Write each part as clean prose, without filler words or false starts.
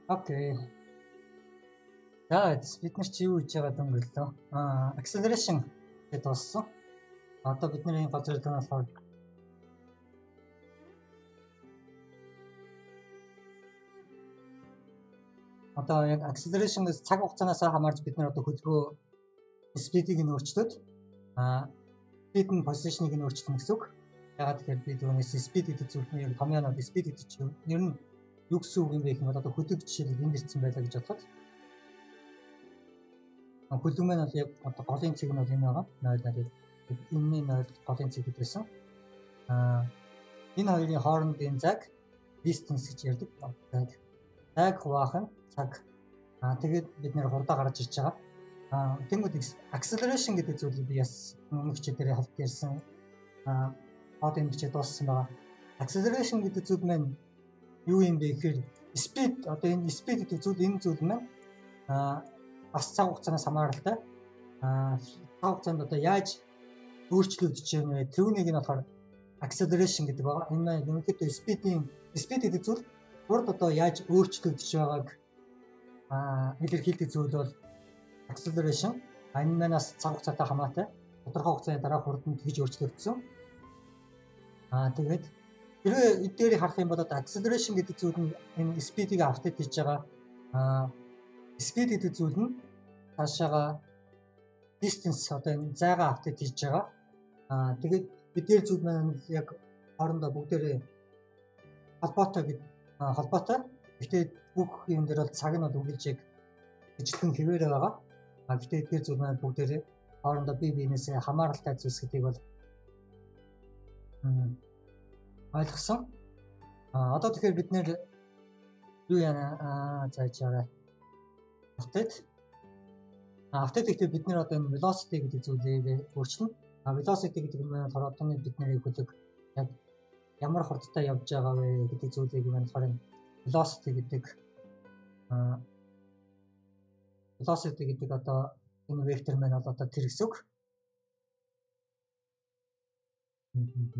Окей. За бид нар чи юу хийж байгаа юм гэлөө. Acceleration гэдэг болсон. Одоо бидний газар дээр болохоор одоо яг acceleration-ээс цаг хугацаанаас хамаарч бид нар одоо хөдөлгөө speed-ийг нь өөрчлөөд speed нь position-ыг нь өөрчлөн гэсэн үг. Ягаад тэгэхээр би түүнээс speed гэдэг зүйл нь яг томьёонод speed гэдэг чинь ер нь юу гэсэн үг юм бэ гэх юм бол одоо хөдөлгөж жишээл энд ирсэн байлаа гэж бодоход хөдөлгөөн нь бол яг одоо голын цэг нь бол энэ байгаа. 0 энэний 0 голын цэг гэдээсэн. Энэ хоёрын хоорондын цаг distance гэж ярьдаг. Цаг хуваах нь цаг. Тэгээд бид нэр хурдаа гарч ирж байгаа. Тэнгүүд acceleration гэдэг зүйлийг би бас өмнөх хичээлээр хавт ярьсан. Одоо энэ хичээл дууссан байгаа. Acceleration гэдэг зүйл маань юу юм бэ гэхээр speed одоо энэ speed гэдэг зүйл энэ зүйл маань бас цаг хугацаанаас хамааралтай. Цаг хугацаанд одоо яаж өөрчлөгдөж юм бэ? Тэрүүнийг нь болохоор acceleration гэдэг байгаа. Энэ маань ерөнхийдөө speed гэдэг зүйл хурд одоо яаж өөрчлөгдөж байгааг илэрхийлдэг зүйл бол acceleration. Энэ манаас цаг хугацаатай хамаатай. Тодорхой хугацааны дараа хурд нь тэгж өөрчлөгдсөн. Тэгээд хэрвээ эдгээр харах юм бол acceleration гэдэг зүйл нь энэ speed-ийг автад хийж байгаа. Speed гэдэг зүйл нь цаашаага distance одоо энэ зайгаа автад хийж байгаа. Тэгээд эдгээр зүйл маань яг хоорондоо бүгдээрээ холбоотой. Гэхдээ бүх юм дээр бол цаг нь бол үргэлж яг ижилхэн хэвээрээ байгаа. Гэхдээ эдгээр зүйл маань бүгдээрээ хоорондоо бие биенээсээ хамааралтай зүйлс гэдгийг бол ойлгосон. Одоо тэгэхээр бид нэр юу яана заажаарай. Автод гэхдээ бид нэр одоо энэ velocity гэдэг зүйлийг өөрчилнө. Velocity гэдэг нь одооны бидний хөдөлг яг ямар хурдтай явж байгаа вэ гэдэг зүйлийг болохоор velocity гэдэг одоо энэ вектор маань бол одоо тэр хэсэг.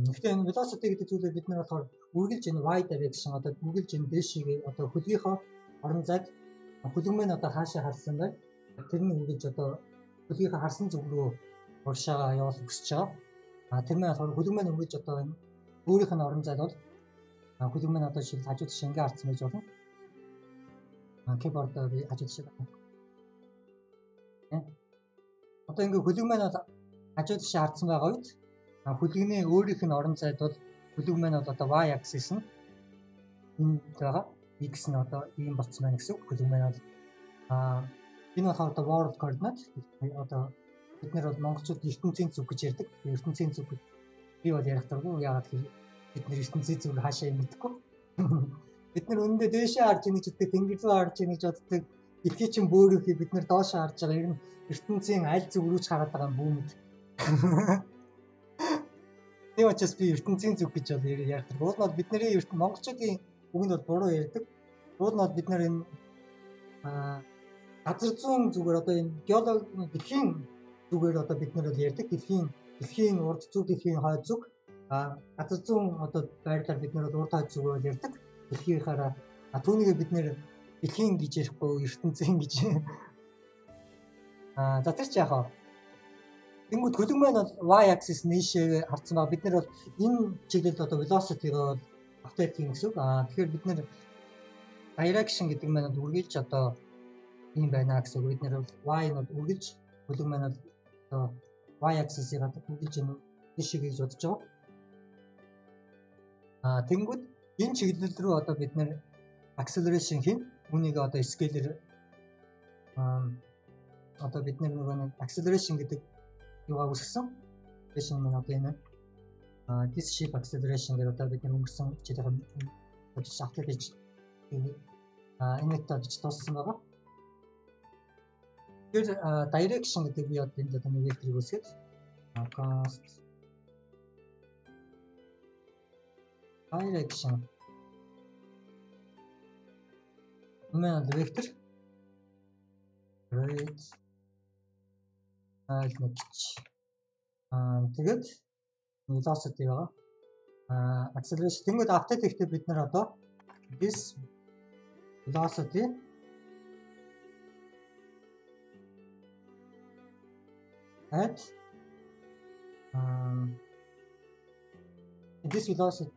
Гэхдээ энэ velocity гэдэг зүйлийг бид нэр болохоор үргэлж энэ y direction одоо үргэлж энэ дэшигээ одоо хөлгийнхөө орон зайд хөлгөмөн одоо хаашаа харсан бай. Тэр нь үргэлж одоо хөлгийнхөө харсан зүг рүү уршаа явуулах хүсэж байгаа. Тэр маань болохоор хөлгөмөн үргэлж одоо энэ өөрийнх нь орон зайд бол хөлгөмөн одоо шиг хажууд шиг ингээ харсан байж болно. Keyboard-оор би хажууд шиг. Одоо ингээ хөлгөмөн бол хажууд шиг харсан байгаа үед хөлгөний өөрийнх нь орон зайд бол хөлгөмөн бол одоо y axis нь энд байгаа. X нь одоо ийм болцсон байна гэсэн үг. Хөлгөмөн бол энэ болохоор одоо world coordinate одоо бид нар бол монголчууд ертөнцийн зүг гэж ярьдаг. ертөнцийн зүг би бол ярих дургүй. Яагаад гэвэл бид нар ертөнцийн зүг хаашаа юм мэдэхгүй. Бид нар өнөндөө дээшээ харж ийн гэж боддог, тэнгэр рүү харж ийн гэж боддог. Дэлхий чинь бөөрөөхий бид нар доошоо харж байгаа. Ер нь ертөнцийн аль зүг рүү ч хараад байгаа юм бүүмэд. Тийм учраас би ертөнцийн зүг гэж бол ярих дургүй. Уул нь бол бидний монголчуудын үгэнд бол буруу ярьдаг. Уул нь бол бид нар энэ газар зүүн зүгээр одоо энэ геологийн дэлхийн зүгээр одоо бид нар бол ярьдаг. Дэлхийн урд зүг, дэлхийн хойд зүг. Газар зүүн одоо байрлал бид нар бол урд хойд зүг бол ярьдаг. Дэлхийнхаараа түүнийг бид нэр дэлхийн гэж ярихгүй ертөнцийн гэж. За тэр чи яхаа. Тэнгүүд хөлгөмөн бол y axis нийшээ харцсан байгаа. Бид нар бол энэ чиглэлд одоо velocity-г бол автаад тийм гэсэн үг. Тэгэхээр бид нар direction гэдэг маань үргэлж одоо ийм байна гэсэн үг. Бид нар y нь бол үргэлж хөлгөмөн бол одоо y axis-ийг үргэлж нийшээ гэж бодож байгаа. Тэнгүүд энэ чиглэл рүү одоо бид нар acceleration хийн. Үүнийг одоо scale-ээр одоо бид нар нөгөө acceleration гэдэг юугаа үүсгэсэн. Acceleration маань одоо энэ this shape acceleration гэдэг одоо бид нар өнгөрсөн хичээлийн автлаа гэж энэт гэж дууссан байгаа. Тэгэхээр direction гэдэг би одоо энэ одоо нэг векторыг үүсгээд const direction Numerical vector rate тэгээд velocity байгаа. Acceleration тэнгууд автад ихтэй бид нар одоо this velocity at this velocity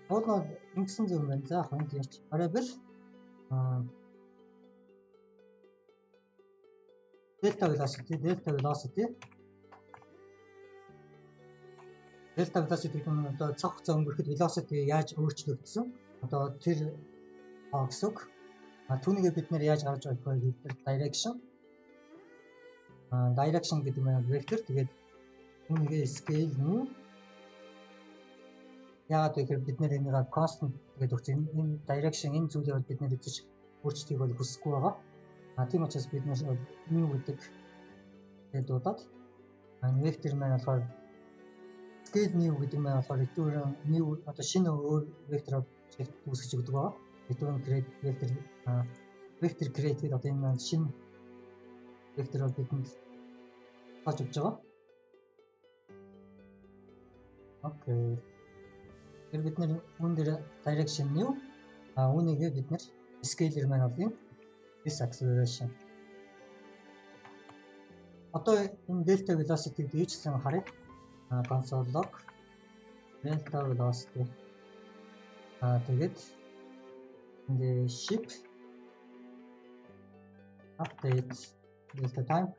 одоо ингэсэн зүйл байна. За хоног ярьч. Variable delta velocity гэдэг нь одоо цаг хугацаа өнгөрөхөд velocity яаж өөрчлөгдсөн одоо тэр гэсэн үг. Түүнийг бид нэр яаж гаргаж байгаа вэ гэхээр direction гэдэг нь vector. Тэгээд түүнийг scale нь яагаад гэхээр бид нэр энийг constant гэдэг өгсөн. Энэ direction энэ зүйлийг бид нэр эзэж өөрчлөхийг бол хүсэхгүй байгаа. Тийм учраас бид нэр new гэдэг тэгээд дуудаад vector маань болохоор scale new гэдэг нь болохоор return new одоо шинэ өөр vector үүсгэж өгдөг байгаа. Return create vector create гэдэг одоо энэ шинэ vector бидэнд тааж өгч байгаа. Окей. Тэр бид нэр үүн дээр direction new үүнийг бид нэр scaler маань бол this acceleration. Одоо энэ delta velocity-г дийжсэн харъя. Console log delta velocity. Тэгээд энэ ship update delta time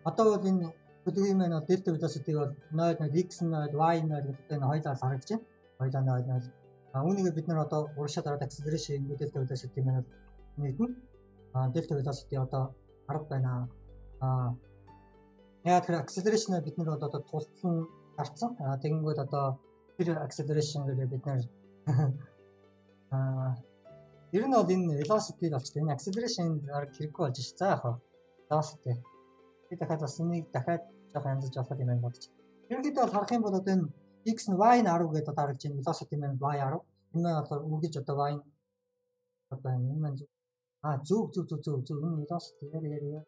одоо бол энэ бүлгийн маань бол delta velocity бол 0 x 0 y 0 гэдэг энэ хоёулаа харагдаж байна. Хоёулаа 0 0. Үүнийг бид нар одоо урагшаа дараад acceleration delta velocity маань нэгдэн. Delta velocity одоо 10 байна. Яг тэр acceleration бид нар одоо тултлан гарцсан. Тэгэнгүүт одоо тэр acceleration гэдэг бид нар ер нь бол энэ velocity болчихсон. Энэ acceleration хэрэггүй болж ш. За яах вэ? Velocity. Би дахиад бас энийг дахиад жоох янзлж болох юм байна бодчих. Ерөнхийдөө бол харах юм бол одоо энэ x нь y нь 10 гэдэг одоо харагдаж байна. Velocity маань y 10. Энэ бол үргэлж одоо y одоо энэ маань зүг. Зүг энэ velocity яа.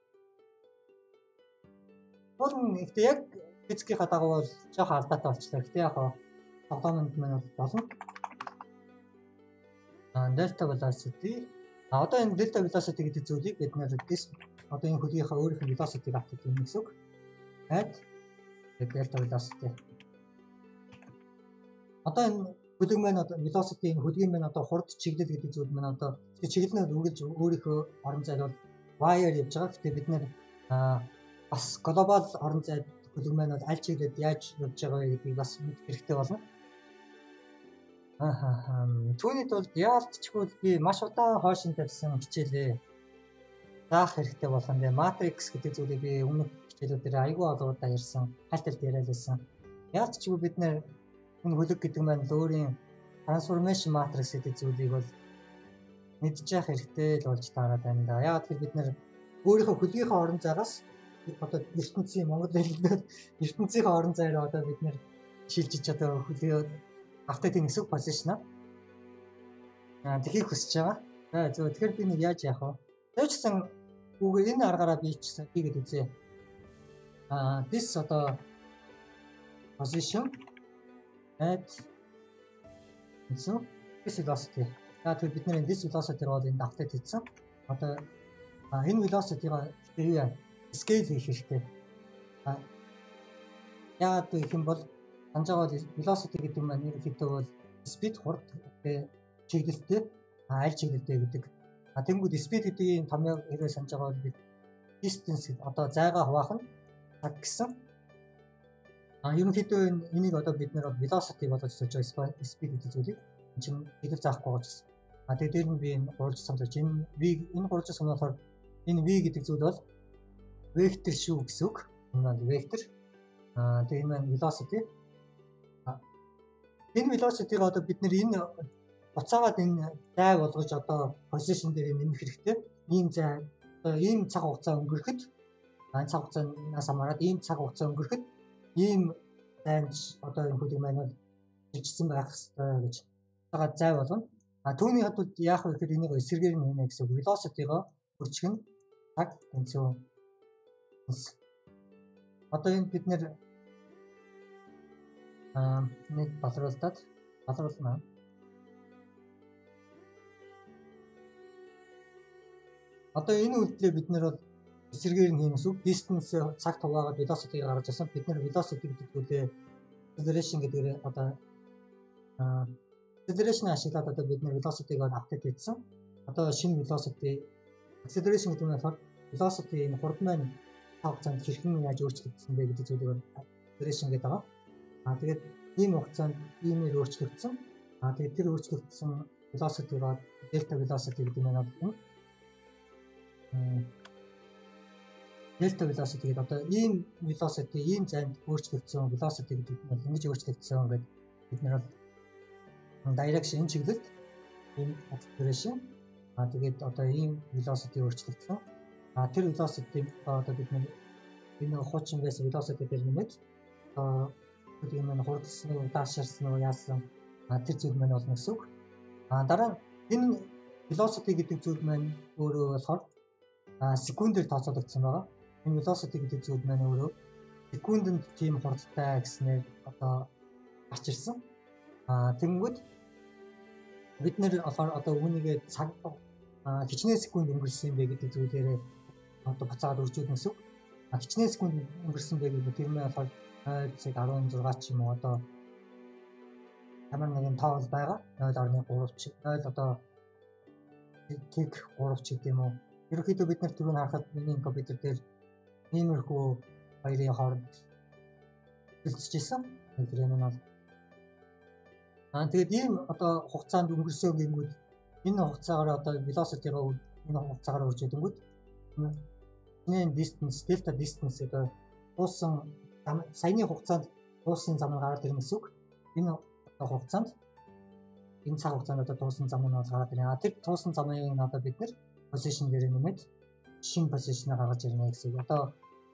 Бол нэгт яг физикийн дагуу бол жоох алдаатай болчихлоо. Гэтэ яг тоглоомд маань бол болно. Delta velocity. Одоо энэ delta velocity гэдэг зүйлийг бид нэр одоо энэ хөлийнхаа өөрийнхөө velocity-г авдаг юм гэсэн үг. Add delta velocity. Одоо энэ хөлөг маань одоо velocity энэ хөлгийн маань одоо хурд чиглэл гэдэг зүйл маань одоо чиглэлнүүд үргэлж өөрийнхөө орон зайд бол y-аар явж байгаа. Гэтэ бид нэр бас глобал орон зайд хөлөг маань бол аль чиглэлд яаж явж байгаа вэ гэдгийг бас мэдэх хэрэгтэй болно. Түүний тулд яалтчгүй би маш удаан хойшин тавьсан хичээлээ заах хэрэгтэй болгоно. Matrix гэдэг зүйлийг би өмнөх хичээлүүдээр айгүй олоодаа ярьсан, хальталт яриалсан. Яалтчгүй бид нэр энэ хөлөг гэдэг маань өөрийн transformation matrix гэдэг зүйлийг бол мэдчих хэрэгтэй л болж таараад байна да. Яагаад гэвэл бид нэр өөрийнхөө хөлгийнхөө орон зайгаас одоо ертөнцийн Монгол хэлээр ертөнцийн орон зайраа одоо бид нэр шилжиж одоо хөлөө автодын хэсэг позишнаа тхийг хүсэж байгаа. За зөв тэгэхээр би нэг яаж яах вэ? Тэвчсэн үгүй энэ аргаараа би хийчихсэн хийгээд үзье. This одоо position at this velocity. Тэгэхээр бид нэр this velocity-г бол энд автод хийсэн. Одоо энэ velocity-га юу scale хийх хэрэгтэй. Яагаад гэх юм бол санаж байгаа velocity гэдэг нь маань ерөнхийдөө бол speed хурд чиглэлтэй аль чиглэлтэй гэдэг. Тэнгүүд speed гэдгийн томьёог хэрэг санаж байгаа бол distance одоо зайгаа хуваах нь цаг гэсэн. Ерөнхийдөө энийг одоо бид нэр velocity болгож сууж байгаа speed гэдэг зүйлийг чинь хэлэл заахгүй байгаа гэсэн. Тэгээд дээр нь би энэ гурван санаж энэ гурван санаа болохоор энэ v гэдэг зүйл бол vector шүү гэсэн үг. Энэ бол vector. Тэгээд энэ маань velocity. Энэ velocity-г одоо бид нэр энэ буцаагаад энэ зай болгож одоо position дээр нэмэх хэрэгтэй. Ийм зай одоо ийм цаг хугацаа өнгөрөхөд цаг хугацаанаас хамаарат ийм цаг хугацаа өнгөрөхөд ийм зайд одоо энэ хөлөг маань бол жижигсэн байх хэрэгтэй гэж байгаа зай болгоно. Түүний хадууд яах вэ гэхээр энийг эсэргээр нь хийнэ гэсэн velocity-го хөрчих нь цаг тэнцүү. Одоо энэ бид нэр Нэг болруулна. Одоо энэ үйлдэлээ бид нэр бол эсрэгээр нь хийх үг. Distance цагт хуваагаад velocity-г гаргаж ирсэн. Бид нэр velocity гэдэг зүйлээ acceleration гэдгээр одоо acceleration ашиглаад одоо бид нэр velocity-г апдейт хийсэн. Одоо шинэ velocity acceleration гэдэг нь болохоор velocity энэ хурд маань хугацаанд хэрхэн яаж өөрчлөгдсөн бэ гэдэг зүйлийг acceleration гэдэг байгаа. Тэгээд ийм хугацаанд иймээр өөрчлөгдсөн. Тэгээд тэр өөрчлөгдсөн velocity-г delta velocity гэдэг нь байна. Delta velocity гэдэг одоо ийм velocity ийм зайд өөрчлөгдсөн velocity гэдэг нь ингэж өөрчлөгдсөн гэдэг бид нар бол direction чиглэлд ийм acceleration тэгээд одоо ийм velocity өөрчлөгдсөн. Тэр velocity одоо бид нар энэ хуучин байсан velocity дээр нэмээд одоо энэ хурдсан уу дааширсан уу яасан тэр зүйл маань болно гэсэн үг. Дараа нь энэ velocity гэдэг зүйл маань өөрөө болохоор секундээр тооцоологдсон байгаа. Энэ velocity гэдэг зүйл маань өөрөө секундэд тийм хурдтай гэснээр одоо гарч ирсэн. Тэгэнгүүт бид нэр болохоор одоо үүнийгээ цаг хичнээн секунд өнгөрсөн бэ гэдэг зүйлээрээ одоо буцаагаад үржүүлнэ гэсэн үг. Хичнээн секунд өнгөрсөн бэ гэдэг тэр нь болохоор 0.16 ч юм уу одоо ямар нэгэн тоол байгаа 0.3 ч 0 одоо тэг 3 ч гэдэг юм уу. Ерөнхийдөө бид нар түрүүн харахад миний компьютер дээр иймэрхүү хоёрын хооронд үлдчихсэн. Тэр нь бол тэгээд ийм одоо хугацаанд өнгөрсөн гингүүд энэ хугацаагаар одоо velocity-г энэ хугацаагаар үржүүлэнгүүт энэ distance delta distance одоо туусан саяны хугацаанд туусан зам нь гараад ирнэ гэсэн үг. Энэ хугацаанд энэ цаг хугацаанд одоо туусан зам нь бол гараад ирнэ. Тэр туусан замыг одоо бид нэр position дээр нэмээд шинэ position-а гаргаж ирнэ гэсэн үг. Одоо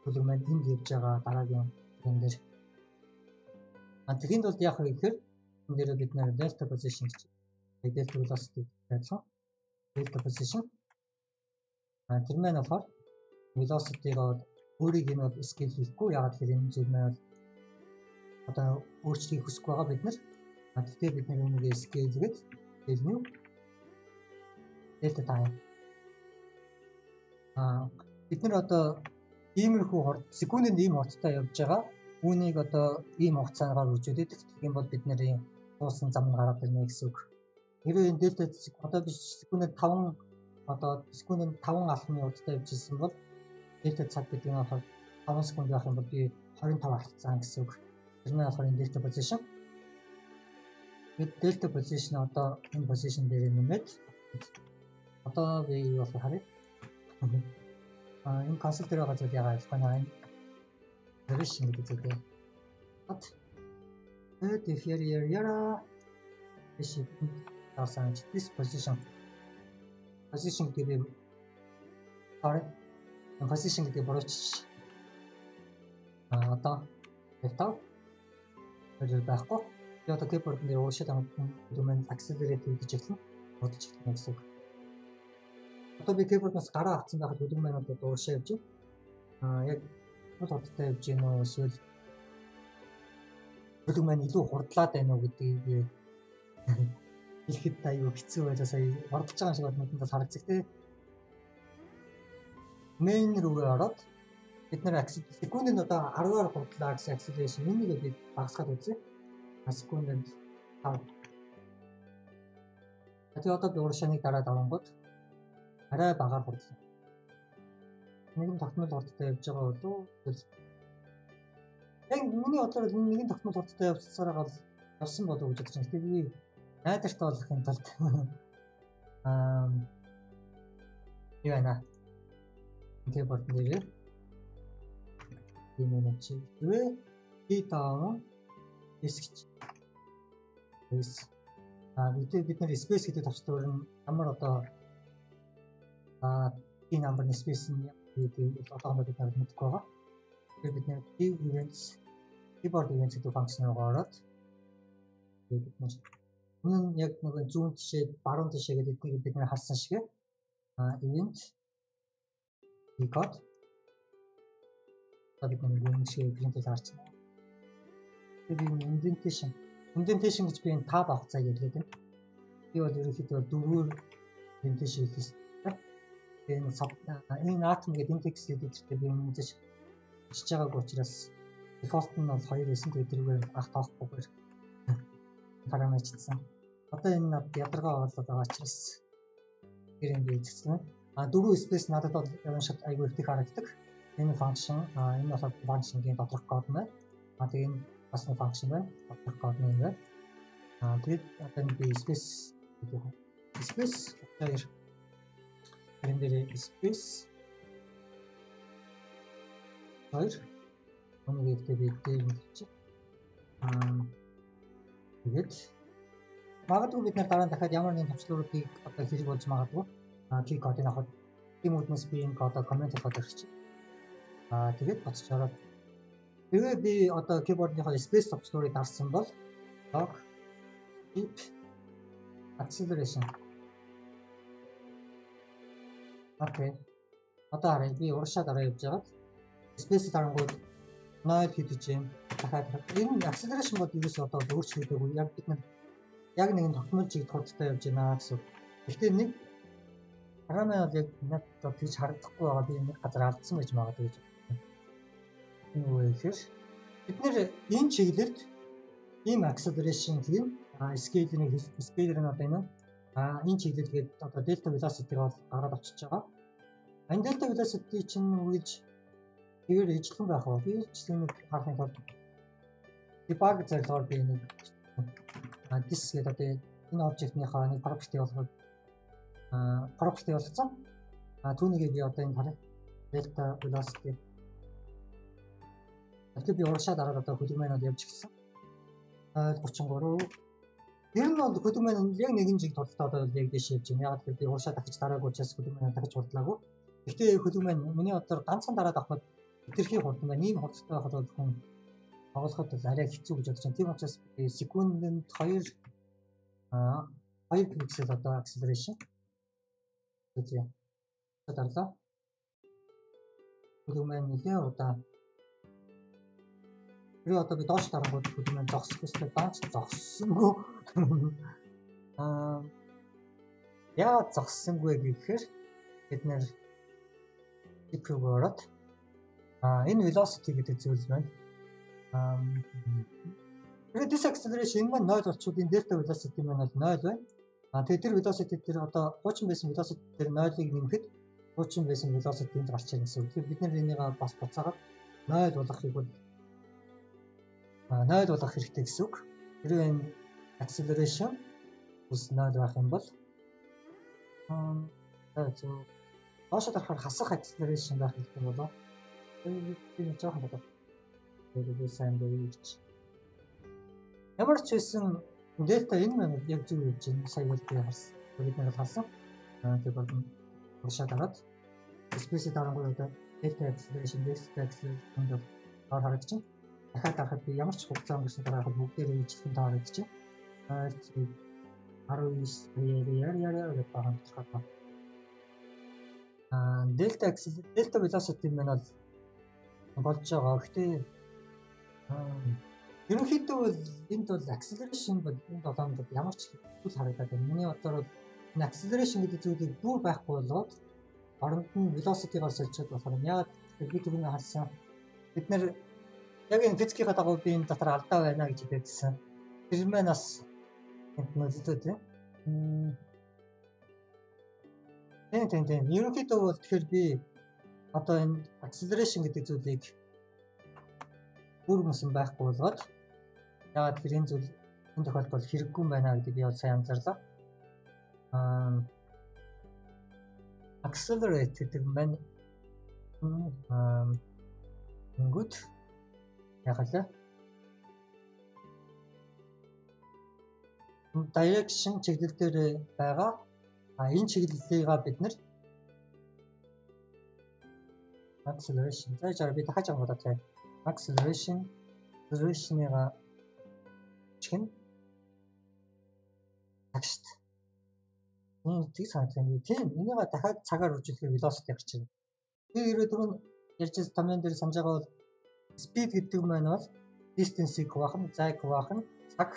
төлөв маань энд явж байгаа дараагийн юм дээр. Тэгэхэд бол яах вэ гэхээр энэ дээр бид нэр delta position гэж delta velocity гэсэн. Delta position. Тэр маань болохоор velocity-г өөрийг нь бол scale хийхгүй. Ягаад гэхээр энэ зүйл маань одоо өөрчлөхийг хүсэх байгаа бид нар. Гэхдээ бид нэр үүнийг scale гэдэг new delta time. Бид нар одоо иймэрхүү хурд секундэд ийм хурдтай явж байгаа. Үүнийг одоо ийм хугацаагаар үржүүлээд тэгэх юм бол бид нарын туусан зам нь гараад ирнэ гэсэн үг. Хэрвээ энэ delta одоо биш секундэд 5 одоо секундэд 5 алхмын хурдтай явж ирсэн бол delta цаг гэдэг нь болохоор 5 секунд явах юм бол би 25 алхацсан гэсэн үг. Тэр нь болохоор энэ delta position. Delta position одоо энэ position дээр нэмээд одоо би юу болох харъя. Энэ консоль дээр байгаа зүйл яагаад болохгүй наа. Version гэдэг зүйлээ. If you're this position гэдэг position гэдэг борооч одоо дэвтав тэр байхгүй. Би одоо keyboard дээр уушаад амт accelerate хийж эхэлнэ. Бодож эхэлнэ гэсэн үг. Одоо би keyboard-аас гараа авсан байхад хөдөлгөөн маань одоо дуушаа явж байна. Яг хурдтай явж гэнэ үү эсвэл хөдөлгөөн маань илүү хурдлаад байна уу гэдгийг хэлэхэд аюу хэцүү байлаа. Сая ордож байгаа шиг боднод харагдчих тий. Main рүүгээ ороод бид нэр секундэд одоо 10-аар хурдлаа гэсэн acceleration энийг бид багасгаад үзье. Секундэд 5. Тэгээ одоо би урагшааныг дараад авангууд арай багаар хурдлаа. Нэгэн тогтмол хурдтай явж байгаа болов уу? Яг миний бодлоор нэгэн тогтмол хурдтай явсараа гал явсан болов уу гэж бодож байна. Тэгээ би найдартай болохын тулд юу байна? Keyboard дээр энэ чи B5 диск бид нар space гэдэг тавцдаар нь ямар одоо энэ number space нь гэдэг одоохондоо бид нар мэдгүй байгаа. Тэгэхээр бид нар events keyboard events гэдэг функцн руу ороод бид нар энэ яг нэг зүүн тишээ баруун тишээ гэдэг бид нар харсан шиг event код бид нар гүн шиг принтэл харж байна. би indentation гэж би энэ tab авахцаа гэлээд байна. Би бол ерөнхийдөө 4-өр indentation хийсэн. Тэгээ энэ atom гэдэг энэ текст эдитэртэй би үнэхээр бичиж байгааг учраас default нь бол 2 байсан. Тэгээ тэрүүгээр анх тоохгүй параметрчсан. Одоо энэ над ядаргаа орлоод байгаа учраас тэр юм би эзэгсэн. 4 space надад бол уншаад айгүй их харагддаг. Энэ function энэ бол function-ийн доторх код байна. Тэгээ энэ бас нэг function байна. Доторх код нь байна. Тэгээд одоо би space гэдэг юм. Space хоёр энэ дээр space хоёр өнөөгөө би дээр чи тэгээд магадгүй бид нар дараа нь дахиад ямар нэгэн төвчлөрүүдийг одоо хэрэг болж магадгүй key code-ыг авах тийм үднэс би энэ кодоо коммент хийх гэж тэгээд боцож ороод тэгээ би одоо keyboard-ийнхаа space төвчлөрийг дарсан бол log keep acceleration окей одоо харъя би урагшаа дараа явж байгаад space дарангууд 0 хийдэж юм дахиад энэ acceleration бол ерөөсөө одоо өөрчлөгдөөгүй яг бид нар яг нэгэн тогтмол чиг хурдтай явж байна гэсэн. Гэхдээ нэг параметр бол яг надад тийж харагдахгүй байгаа би нэг газар алдсан байж магадгүй гэж. Энэ үе ихэр бид нэр энэ чиглэлд ийм acceleration хийн scaler нь одоо энэ энэ чиглэлгээд одоо delta velocity-г бол гараад очиж байгаа. Энэ delta velocity чинь үргэлж тэр ижлэн байх уу? Би ч нэг харахын тулд debug зорилгоор би нэг this гэдэг одоо энэ обжектынхаа нэг property болгосон. Түүнийгээ би одоо энэ харъя. Delta velocity. Тэгэхээр би урагшаа дараад одоо хөдөлмөрөнд явж гисэн. 33. Ер нь бол хөдөлмөр яг нэгэн жиг тодорхой одоо яг дэш явж байна. Яг тэгэхээр би урагшаа дахиж дараагүй учраас хөдөлмөрөнд дахиж хурдлаагүй. Гэхдээ хөдөлмөр миний бодлоор ганцхан дараад авахд хэтэрхий хурдан байна. Ийм хурдтай байхад бол хүн оголоход бол арай хэцүү гэж бодож байна. Тийм учраас секундэд 2 пиксел одоо acceleration үзье. Дарлаа. Хөдөлмөр нэлээ удаа. Тэр одоо би доош дарангууд хөдөлмөр зогсох гэсэн даанч зогссонгүй. Яа зогссонгүй гэхээр бид нэр импруворот энэ velocity гэдэг зүйл байна. Тэгээд this acceleration маань 0 болчихвол энэ delta velocity маань бол 0 байна. Тэгээд тэр velocity дээр одоо 30 байсан velocity дээр 0-ыг нэмэхэд 30 байсан velocity энд гарч ирнэ гэсэн. Тэгэхээр бид нар энийг бас буцаагаад 0 болгохыг бол 0 болгох хэрэгтэй гэсэн үг. Хэрвээ энэ acceleration ус 0 байх юм бол доошо дарахаар хасах acceleration байх хэрэгтэй болоо. Би жоохон бодоо. Тэгээд сайн байж. Ямар ч байсан delta энэ маань яг зөв явж байна. Сая бол би харсан. Бид нар харсан. Тэгээд бол урагшаа дараад space дарангууд одоо delta acceleration бол харагдаж байна. Дахиад дарахад би ямар ч хугацаа өнгөрсөн дараахад бүгдээрээ ижлэн таарч чинь. 19 яа гэж байгаа юм байна. Delta velocity маань болж байгаа. Гэхдээ ерөнхийдөө бол энд бол acceleration бол энэ долоонд ямар ч зүйл харагдаад байна. Миний бодлоор бол энэ acceleration гэдэг зүйлийг бүр байхгүй болоод оронд нь velocity-гаар солилцоод болохоор яг би түрүүний харсан бид нэр яг энэ физикийн дагуу би энэ дотор алдаа байна гэж хэлсэн. Тэр маань бас энд нөлөөтэй тийм. Тийм. Ерөнхийдөө бол тэгэхээр би одоо энэ acceleration гэдэг зүйлийг бүр мөсөн байхгүй болгоод яагаад тэр энэ зүйл энэ тохиолдолд хэрэггүй байна гэдэг би сайн анзаарлаа. Accelerate гэдэг маань good яхалаа. Direction чиглэл дээр байгаа. Энэ чиглэлийг бид нэр acceleration зайчаар би дахиж бодоод байна. Acceleration-ыг чин тагшд. Энэ тийг санагдсан. Тийм энийг дахиад цагаар үржүүлэхээр velocity гарч ирнэ. Би түрүүн ярьж байгаа томьёон дээр санаж байгаа бол speed гэдэг маань бол distance-ийг хуваах нь, зайг хуваах нь цаг.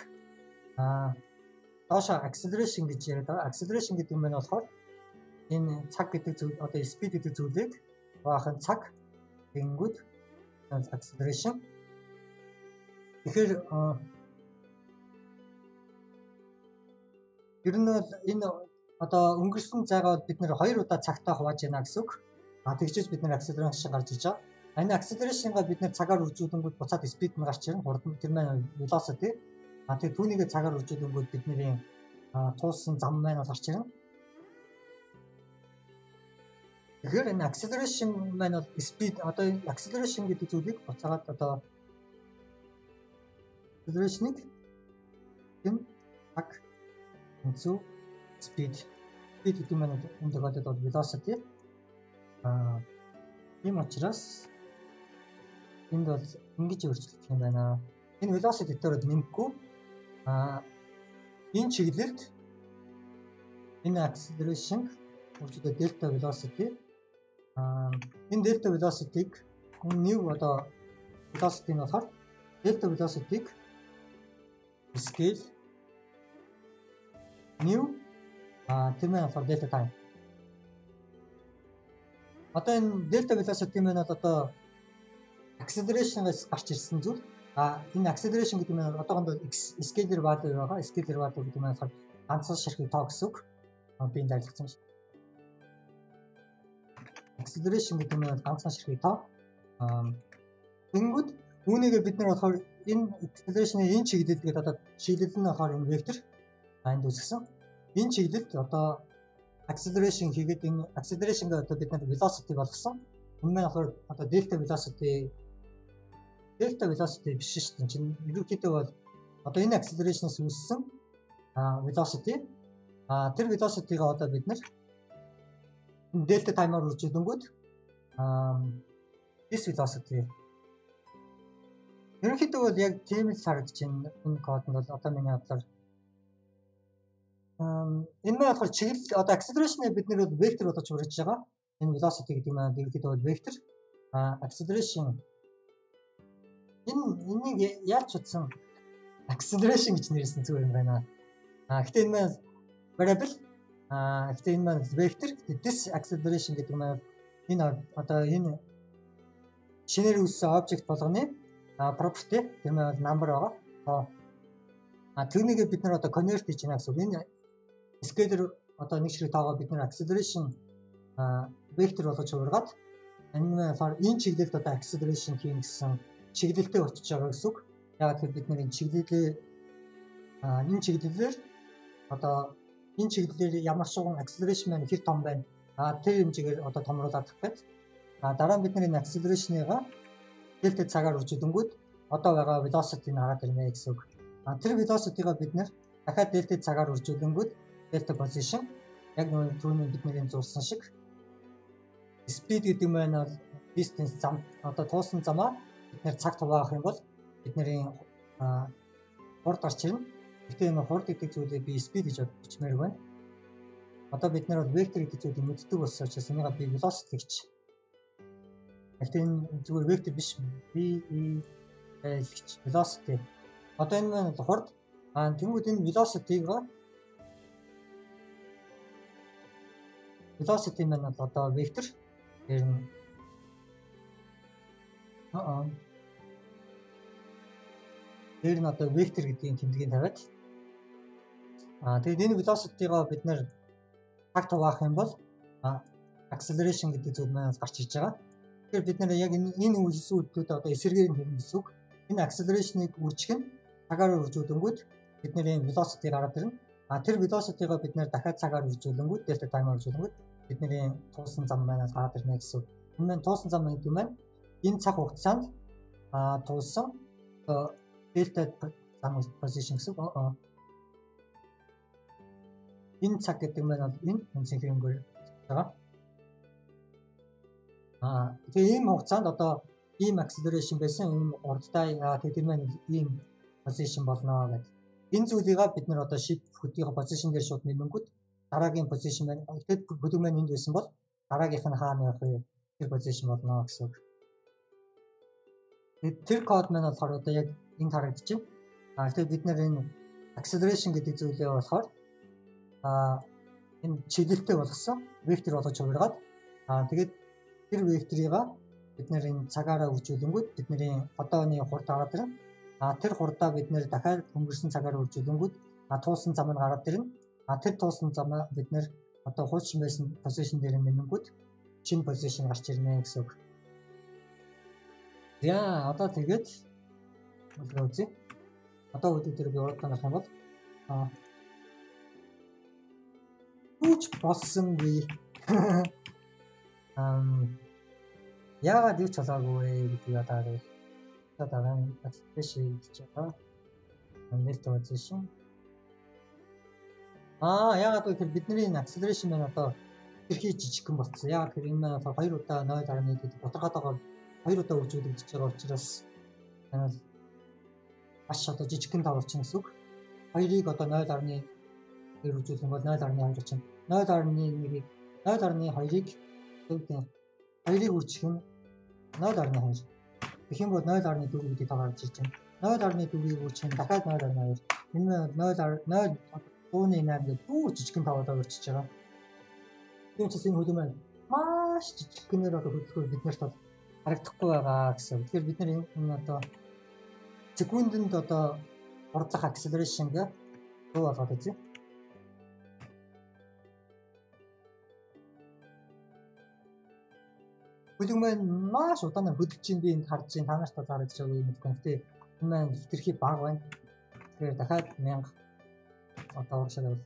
Доошо acceleration гэж яриад байгаа. Acceleration гэдэг юм байна болохоор энэ цаг гэдэг зүйл одоо speed гэдэг зүйлийг хуваах нь цаг. Тэнгүүд acceleration. Тэгэхээр ер нь бол энэ одоо өнгөрсөн зайгаа бид нэр 2 удаа цагтаа хувааж байна гэсэн үг. Тэгжээж бид нэр acceleration гарч иж байгаа. Энэ acceleration-га бид нэр цагаар үржүүлэнгүүт буцаад speed нь гарч ирнэ. Хурд нь тэр маань velocity. Тэгээ түүнийг цагаар үржүүлэнгүүт бидний туулсан зам маань гарч ирнэ. Тэгэхээр энэ acceleration маань бол speed одоо acceleration гэдэг зүйлийг буцаагаад одоо acceleration-ыг энэ цаг into speed гэдэг юм байна. Энэ тохиолдолд бол velocity. Ийм учраас энд бол ингэж өөрчлөгдөх юм байна. Энэ velocity дээр нэмэхгүй энэ чиглэлд энэ acceleration өөрчлөлт delta velocity энэ delta velocity-г new одоо velocity нь болохоор delta velocity-г scale new тэр маань болохоор delta time. Одоо энэ delta velocity маань одоо acceleration-аас гарч ирсэн зүйл. Энэ acceleration гэдэг нь одоохондоо scalar value байгаа. Scalar value гэдэг нь болохоор ганцхан ширхэг тоо гэсэн үг. Би энэ дайлгдсан шүү. Acceleration гэдэг нь ганцхан ширхэг тоо. Тэнгүүд үүнийгээ бид нар болохоор энэ acceleration-ийн энэ чиглэл гэдэг одоо чиглэл нь болохоор энэ вектор энд үүсгэсэн. Энэ чиглэлд одоо acceleration хийгээд энэ acceleration-г одоо бид нар velocity болгосон. Энэ маань болохоор одоо delta velocity биш шүү дээ. Чинь ерөнхийдөө бол одоо энэ acceleration-аас үүссэн velocity. Тэр velocity-га одоо бид нар delta time-аар үржүүлэнгүүт this velocity. Ерөнхийдөө бол яг тийм л харагдаж байна. Энэ кодонд бол одоо миний бодлоор энэ маань болохоор чиглэл одоо acceleration-ыг бид нэр вектор бодож урьж байгаа. Энэ velocity гэдэг нь ерөнхийдөө бол вектор. Acceleration энийг яаж утсан acceleration гэж нэрсэн зүгээр юм байна. Гэхдээ энэ маань variable гэхдээ энэ маань vector. This acceleration гэдэг нь энэ одоо энэ шинээр үүссэн object болгоны property тэр маань number байгаа. Түүнийг бид нар одоо convert хийж байна гэсэн үг. Энэ scalar одоо нэг ширхэг тоогоо бид нар acceleration vector болгож ургаад энэ чиглэлд одоо acceleration хийн гэсэн чиглэлтэй очиж байгаа гэсэн үг. Яг тэгэхээр бид нар энэ чиглэлээр одоо энэ чиглэлээр ямар шугам acceleration маань хэр том байна. Тэр хэмжээгээр одоо томруулах гэдэг. Дараа нь бид нар энэ acceleration-ыг delta цагаар үржүүлэнгүүт одоо байгаа velocity-г хараад ирнэ гэсэн үг. Тэр velocity-га бид нар дахиад delta цагаар үржүүлэнгүүт delta position яг нэг түрүүний бидний зурсан шиг speed гэдэг нь бол distance зам одоо туусан замаа бид нэр цагт хуваах юм бол бидний хурд гарч ирнэ. Гэхдээ энэ хурд гэдэг зүйлээ би speed гэж бичмээр байна. Одоо бид нар бол vector гэдэг зүйлийг мэддэг болсон учраас энийг би velocity гэж. Гэхдээ энэ зүгээр vector биш. Гэж velocity. Одоо энэ маань хурд тэнгууд энэ velocity маань одоо vector ер нь дээр нь одоо vector гэдгийн тэмдгийг тавиад тэгээд энэ velocity-го бид нэр цагт хуваах юм бол acceleration гэдэг зүйл маань гарч иж байгаа. Тэгэхээр бид нэр яг энэ үйлсүүдүүд одоо эсэргээр нь хийх гэсэн үг. Энэ acceleration-ыг үржих нь цагаар үржүүлэнгүүт бидний velocity гараад ирнэ. Тэр velocity-го бид нэр дахиад цагаар үржүүлэнгүүт delta time-аар үржүүлэнгүүт бидний туусан зам маань гараад ирнэ гэсэн үг. Энэ маань туусан зам гэдэг нь энэ цаг хугацаанд туулсан delta зам position гэсэн үг. Энэ цаг гэдэг нь энэ үнцэн хэмгээр байгаа. Тэгээ ийм хугацаанд одоо ийм acceleration байсан ийм урдтай тэгээд тэр маань ийм position болно гэдэг. Энэ зүйлийг бид нар одоо shift хөдөлгөөний position дээр шууд нэмэнгүүт дараагийн position маань тэгээд хөдөлгөөн маань энд байсан бол дараагийнх нь хаана явах вэ? Тэр position болно гэсэн үг. Тэр код маань болохоор одоо яг энд харагдчих. Тэгээд бид нэр энэ acceleration гэдэг зүйлээ болохоор энэ чиглэлтэй болгосон вектор болгож хувиргаад тэгээд тэр векторыг бид нэр энэ цагаараа үржүүлэнгүүт бидний одооны хурд гараад ирнэ. Тэр хурдаа бид нэр дахиад өнгөрсөн цагаараа үржүүлэнгүүт туусан зам нь гараад ирнэ. Тэр туусан замаа бид нэр одоо хуучин байсан position дээр нэмэнгүүт шинэ position гарч ирнэ гэсэн үг. Яа, одоо тэгээд үзье. Одоо өдөр би урд танах юм бол Хүүч болсон би. Яагаад юу ч болоогүй гэдгийг одоо acceleration гэж байгаа. Нэлт position. Яагаад гэвэл бидний acceleration маань одоо тэрхий жижигхэн болцсон. Яагаад гэвэл энэ маань 2 удаа 0.1 гэдэг тодорхойтойгоор 2 удаа үржүүлэгдэж байгаа учраас маш одоо жижигхэн тавуулчихна гэсэн үг. 2-ыг одоо 0.1 дээр үржүүлэх юм бол 0.2 чинь 0.1-ийг 0.2-ыг төвдөө 2-ыг үржих нь 0.2. Тэгэх юм бол 0.4 гэдэг тоо гарч ирж байна. 0.4-ийг үржих нь дахиад 0.2. Энэ 0.8 гэдэг дүү жижигхэн тавуудаа үржиж байгаа. Тийм ч энэ хөлөө маань маш жижигхэнээр одоо хөдөлгөөр биднэрт харагдахгүй байгаа гэсэн. Тэгэхээр бид нар энэ одоо секундэд одоо хурдах acceleration гэх дуу болгоод үзье. Хөлөг маань маш удаанаар хөдөлж ин би энд харж ин та нарт харагдаж байгаа юм байна. Гэхдээ энэ маань хитрхи бага байна. Тэгэхээр дахиад 1000 одоо урагшаа бол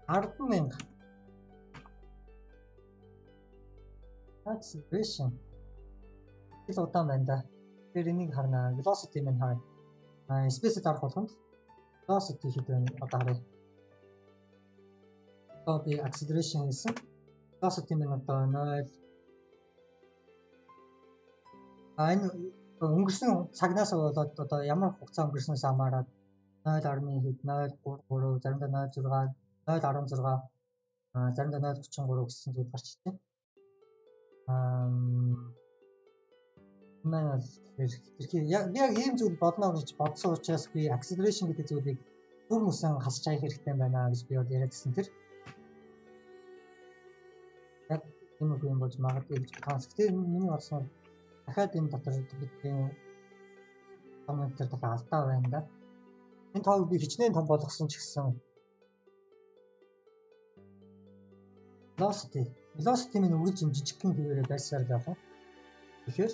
10,000 acceleration il удаан байна да. Тэгэхээр энийг харна. Velocity минь харна. Space дарах болгонд velocity хэд байна одоо харъя. Одоо би acceleration хийсэн. Velocity минь одоо 0. Энэ өнгөрсөн цагнаас болоод одоо ямар хугацаа өнгөрснөөс хамаарат 0.1 0.33 заримдаа 0.6 0.16 заримдаа 0.33 гэсэн зүйл гарч ирсэн. Манай яг ийм зүйл бодно гэж бодсон учраас би acceleration гэдэг зүйлийг түр мөсөн хасч хаях хэрэгтэй байна гэж би яриадсэн тэр. Яг энэ үг юм болж магадгүй гэж бодсон. Гэхдээ миний бодсноор дахиад энэ дотор бидний комментээр дахиад алдаа байна да. Энэ тоог би хичнээн том болгосон ч гэсэн velocity минь үргэлж юм жижигхэн хэвээрээ байсаар явах. Тэгэхээр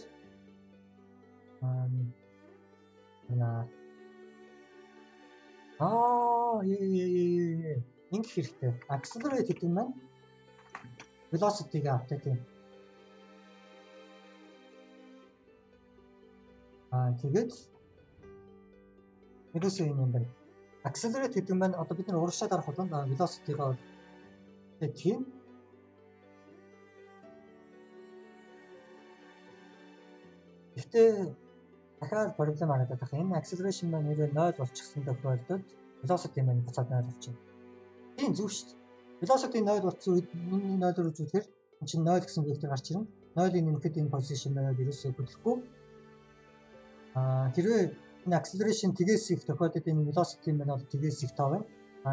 ингэх хэрэгтэй. Accelerate гэдэг нь маань velocity-г апдейт юм. Тэгээд ерөөсөө юм байна. Accelerate гэдэг нь маань одоо бид нар урагшаа дарах болгонд velocity-г тийм. Гэхдээ дахиад проблем харагдаад байна. Энэ acceleration маань нэрээ 0 болчихсон тохиолдолд velocity маань буцаад 0 болчихно. Тийм зөв шүү дээ. Velocity 0 болцсон үед энэ 0-оор үзүүлэхээр энэ чинь 0 гэсэн вектор гарч ирнэ. 0-ыг нэмэхэд энэ position маань ерөөсөө хөдлөхгүй. Хэрвээ энэ acceleration тгээс их тохиолдолд энэ velocity маань бол тгээс их тоо байна.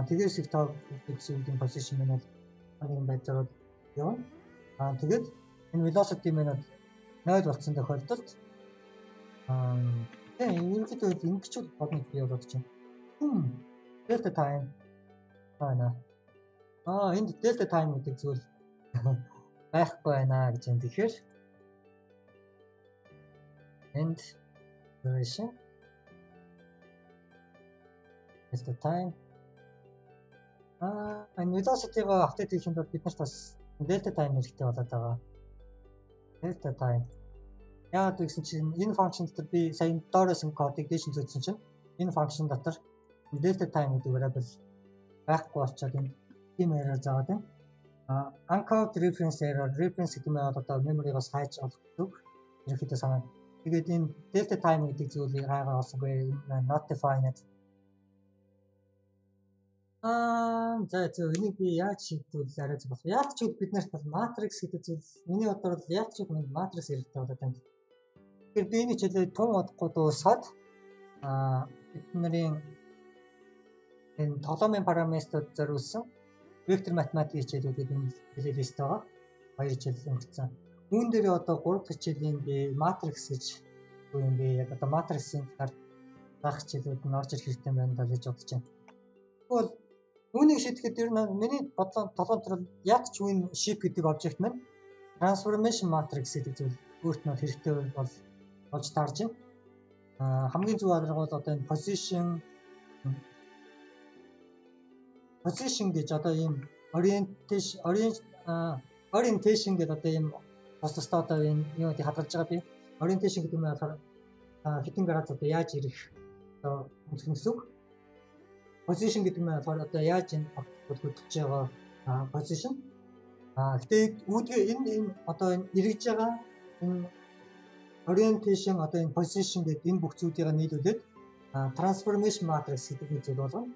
Тгээс их тоо гэсэн үг энэ position маань бол нэг байдлаар явна. Тэгээд энэ velocity маань 0 болцсон тохиолдолд ерөнхийдөө ингэчүүд бодно гэж би бодож байна. Delta time байна. Энд delta time гэдэг зүйл байхгүй байна гэж юм. Тэгэхээр end duration delta time энэ velocity-го апдейт хийх юм бол бид нарт бас delta time хэрэгтэй болоод байгаа. Delta time яагаад гэсэн чинь энэ function дотор би сая доороос энэ кодыг дээш нь зөөсөн чинь энэ function дотор delta time гэдэг variable байхгүй болчиход энэ тийм error заагаад байна. Uncount reference error reference гэдэг нь одоо memory-гоос хайж олох үг. Ерөнхийдөө санаа. Тэгээд энэ delta time гэдэг зүйлийг хайгаа олсонгүй notify net. За энийг би яаж шийдвэл арай зөв болох. Яг ч бид нарт matrix гэдэг зүйл миний бодлоор яг ч matrix хэрэгтэй болоод байна. Тэр би энэ хичээлээ тун удахгүй дуусгаад бидний энэ тоглоомын параметрууд зориулсан вектор математик хичээлүүдийг энэ плейлист байгаа. 2 хичээл өнгөрцөн. Үүн дээр одоо 3 хичээлийн матрикс гэж юу юм бэ? Яг одоо матриксийн талаар заах хичээлүүд нь орж ирэх хэрэгтэй байна даа гэж бодож байна. Тэгвэл үүнийг шийдэхэд ер нь миний бодлоо толгойд яг ч үн шип гэдэг обжект маань трансформашн матрикс гэдэг зүйл өөрт нь хэрэгтэй болж таарж байна. Хамгийн зөв арга бол одоо энэ position гэж одоо ийм orientation гэдэг одоо ийм тусдаа одоо энэ юунд хадгалж байгаа би orientation гэдэг нь болохоор хэдэн градус одоо яаж ирэх одоо үнэсүг position гэдэг нь болохоор одоо яаж энэ хөдөлж байгаа position гэтээ үүдгээ энэ одоо энэ эргэж байгаа энэ orientation одоо энэ position гэдэг энэ бүх зүйлийг нийлүүлээд transformation matrix гэдэг нэг зүйл болгоно.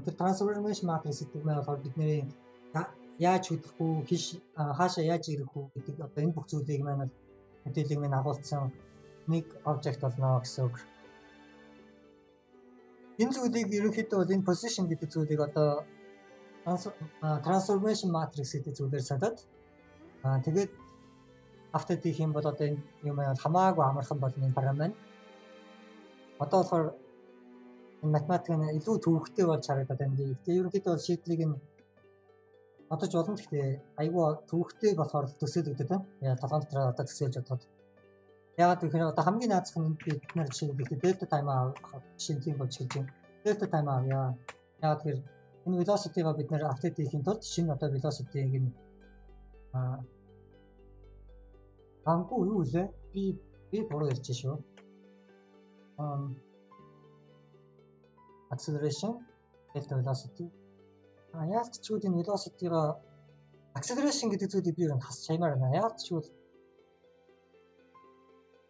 Тэр transformation matrix гэдэг нь болохоор бидний яаж хөдлөх үү, хаашаа яаж ирэх үү гэдэг одоо энэ бүх зүйлийг маань мэдээллийг маань агуулсан нэг обжект болно гэсэн үг. Энэ зүйлийг ерөнхийдөө бол энэ position гэдэг зүйлийг одоо transformation matrix гэдэг зүйлээр садаад тэгээд автод хийх юм бол одоо энэ юм хамаагүй амархан болно энэ програм маань. Одоо болохоор энэ математик нь илүү төвөгтэй болж харагдаад байна. Гэхдээ ерөнхийдөө бол шийдлийг нь бодож болно. Гэхдээ айгүй төвөгтэй болохоор төсөөлөгдөд байна. Яа толгойн дотор одоо төсөөлж бодоход. Яагаад гэхээр одоо хамгийн наазах нь бид нар жишээлбэл delta time шинжлэх болж хэлж байна. Delta time яагаад гэхээр энэ velocity-га бид нэр апдейт хийхин тулд шинэ одоо velocity-г нь ангуу юу вэ? Би буруу ярьж шүү. Acceleration, delta velocity. Яг ч үгүй энэ velocity-га acceleration гэдэг зүйлийг би ер нь хасч аймаар байна. Яг ч үгүй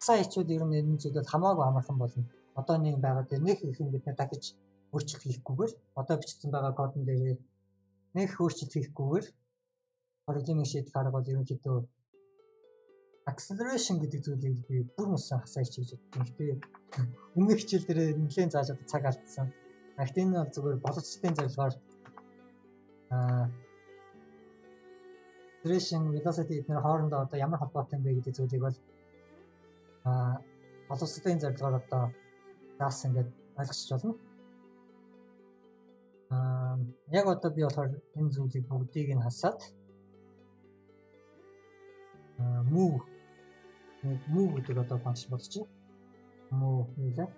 сая хичүүд ер нь энэ зүйлүүд хамаагүй амархан болно. Одоо нэг байгаад нэг их юм бид нэ дахиж өөрчлөлт хийхгүйгээр одоо бичсэн байгаа кодон дээр нэг өөрчлөлт хийхгүйгээр оригинал шийдэх арга бол ерөнхийдөө acceleration гэдэг зүйлийг би бүр нүсэн хасаа хийж бодсон. Гэхдээ өмнөх хичээл дээр нэлээд зааж одоо цаг алдсан. Гэхдээ энэ бол зүгээр боловсролын зорилгоор acceleration velocity эдгээр хоорондоо одоо ямар холбоотой юм бэ гэдэг зүйлийг бол боловсролын зорилгоор одоо заасан гэдэг ойлгочих болно. Яг одоо би болохоор энэ зүйлийг бүгдийг нь хасаад move гэдэг одоо функц болж байна. Move хийлээ.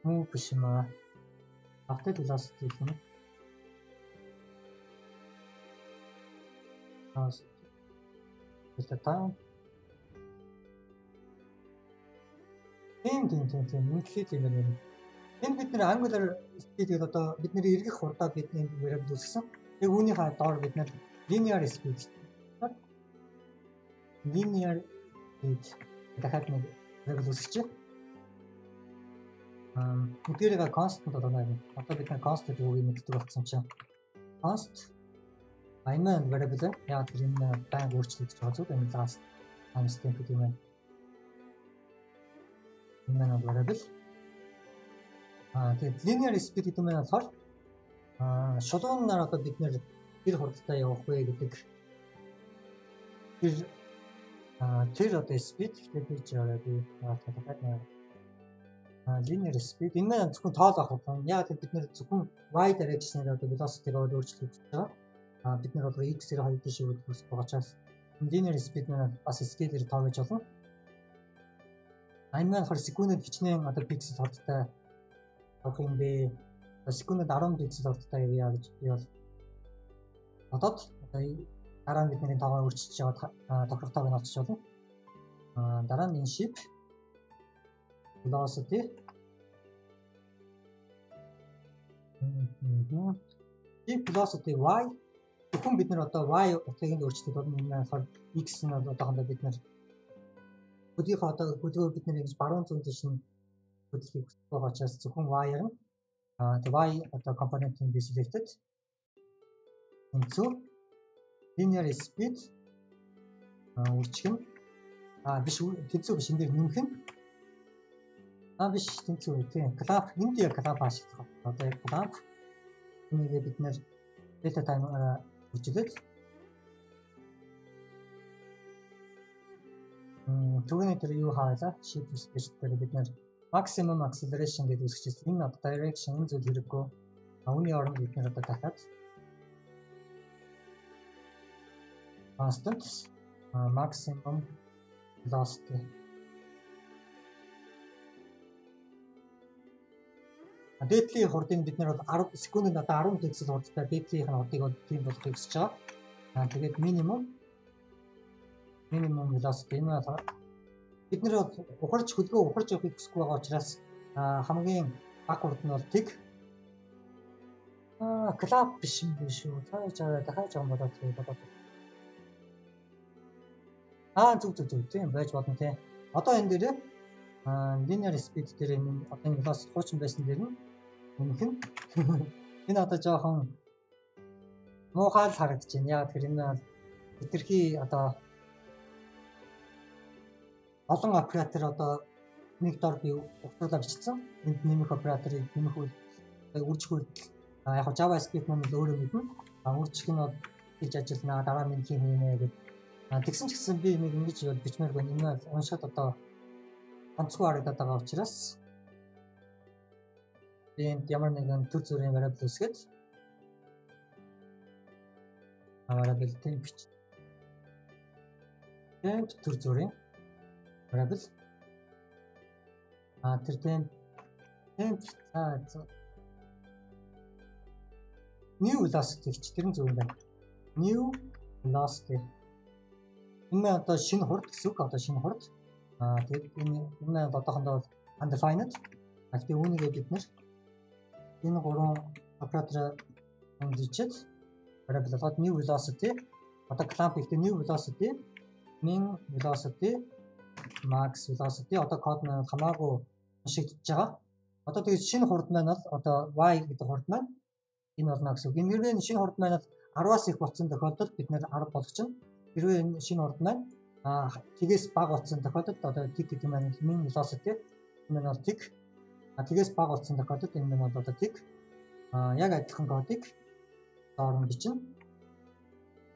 Move биш юм аа. After velocity гэх юм. Delta time. Тийм үнэхээр юм байна. Энд бид нэр angular speed-ийг одоо бидний эргэх хурдаа бидний variable үүсгэсэн. Яг үүнийхээ доор бид нэр linear speed дахиад нэг variable үүсгэж байна. Бүгдээрээ constant байна. Одоо бид нэр constant үгийг мэддэг болсон чинь constайман variable яг тэр энэ байнга өөрчлөгдөж байгаа зүйл энэ last timestamp гэдэг юм байна. Энэ variable тэгээд linear speed гэдэг нь болохоор шулуунаар одоо бид нэр тэр хурдтай явах вэ гэдэг тэр одоо speed гэдэг би жаараа би дахиад linear speed энэ маань зөвхөн тоол авах юм. Яг бид нэр зөвхөн y direction-ээр одоо velocity-г өөрчлөж байгаа. Бид нэр одоо x-ээр хоёр дэше өөрчлөх байгаа учраас linear speed маань бас scale-ээр тоогож болно. Энэ маань секундэд хичнээн одоо пиксел хурдтай авах юм бэ? Секундэд 10 пиксел хурдтай явъя гэж би бол бодоод дараа нь бидний тоогоо өөрчилж байгаа тохиролтойг нь олчих болно. Дараа нь энэ ship velocity velocity y зөвхөн бид нар одоо y утгыг өөрчлөлт болно. Энэ болохоор x нь одоохондоо бид нар хөдөлгөөн бид нар ингэж баруун зүүн дэш нь хөдөлгөхийг хүсэж байгаа учраас зөвхөн y-аар нь y одоо компонентын би selected. Энэцүү linear speed үржих нь биш тэнцүү биш энэ дээр нэмэх нь биш тэнцүү тийм clamp энд яг clamp ашиглах. Одоо яг clamp энийг бид нэр delta time үржилээд түрүүний тэр юу хаалаа shift space дээр бид нэр maximum acceleration гэдэг үсчихсэн. Энэ одоо direction энэ зүйл хэрэггүй. Үүний оронд бид нэр одоо дахиад constant maximum velocity дээдлийн хурдыг бид нэр бол 10 секундэд одоо 10 пиксел хурдтай дээдлийнх нь хурдыг бол тийм болгохыг хүсэж байгаа. Тэгээд minimum velocity энэ бол бид нэр ухарч хөлгөө ухарч явахыг хүсэхгүй байгаа учраас хамгийн бага хурд нь бол тэг клап биш юм биш үү. Дахиад жоо бодоод зүг тийм байж болно тийм. Одоо энэ дээр linear speed дээр энэ одоо энэ velocity хуучин байсан дээр нь өмнөх нь энэ одоо жоохон муухай л харагдаж байна. Яг тэр энэ хэтэрхий одоо олон оператор одоо нэг дор би угтуулаа бичсэн. Энд нэмэх операторыг нэмэх үйл үржих үйлдэл яг JavaScript нь өөрөө мэднэ. Үржих нь бол хийж ажиллана дараа минь хийнэ гэдэг. Тэгсэн ч гэсэн би нэг ингэж бичмээр байна. Энэ уншаад одоо онцгой харагдаад байгаа учраас би энд ямар нэгэн төр зүрийн variable үсгээд variable temp төр зүрийн variable тэр temp new velocity гэж тэрэн зүйл байна. New velocity энэ одоо шинэ хурд гэсэн үг. Одоо шинэ хурд. Тэгээд энэ одоохондоо бол undefined. Тэгээд үүнийг бид нэр энэ гурван оператор хөндөж variable болгоод new velocity одоо clamp ихтэй new velocity min velocity max velocity одоо код нь хамаагүй уншигдж байгаа. Одоо тэгээд шинэ хурд маань бол одоо y гэдэг хурд маань энэ болно гэсэн үг. Энэ шинэ хурд маань 10-аас их болсон тохиолдолд бид нэр 10 болгочихно. Хэрвээ энэ шинэ хурд маань тгээс бага болсон тохиолдолд одоо тэг гэдэг маань min velocity энэ бол тэг. Тгээс бага болсон тохиолдолд энэ маань одоо тэг. Яг адилхан кодыг доорн бичнэ.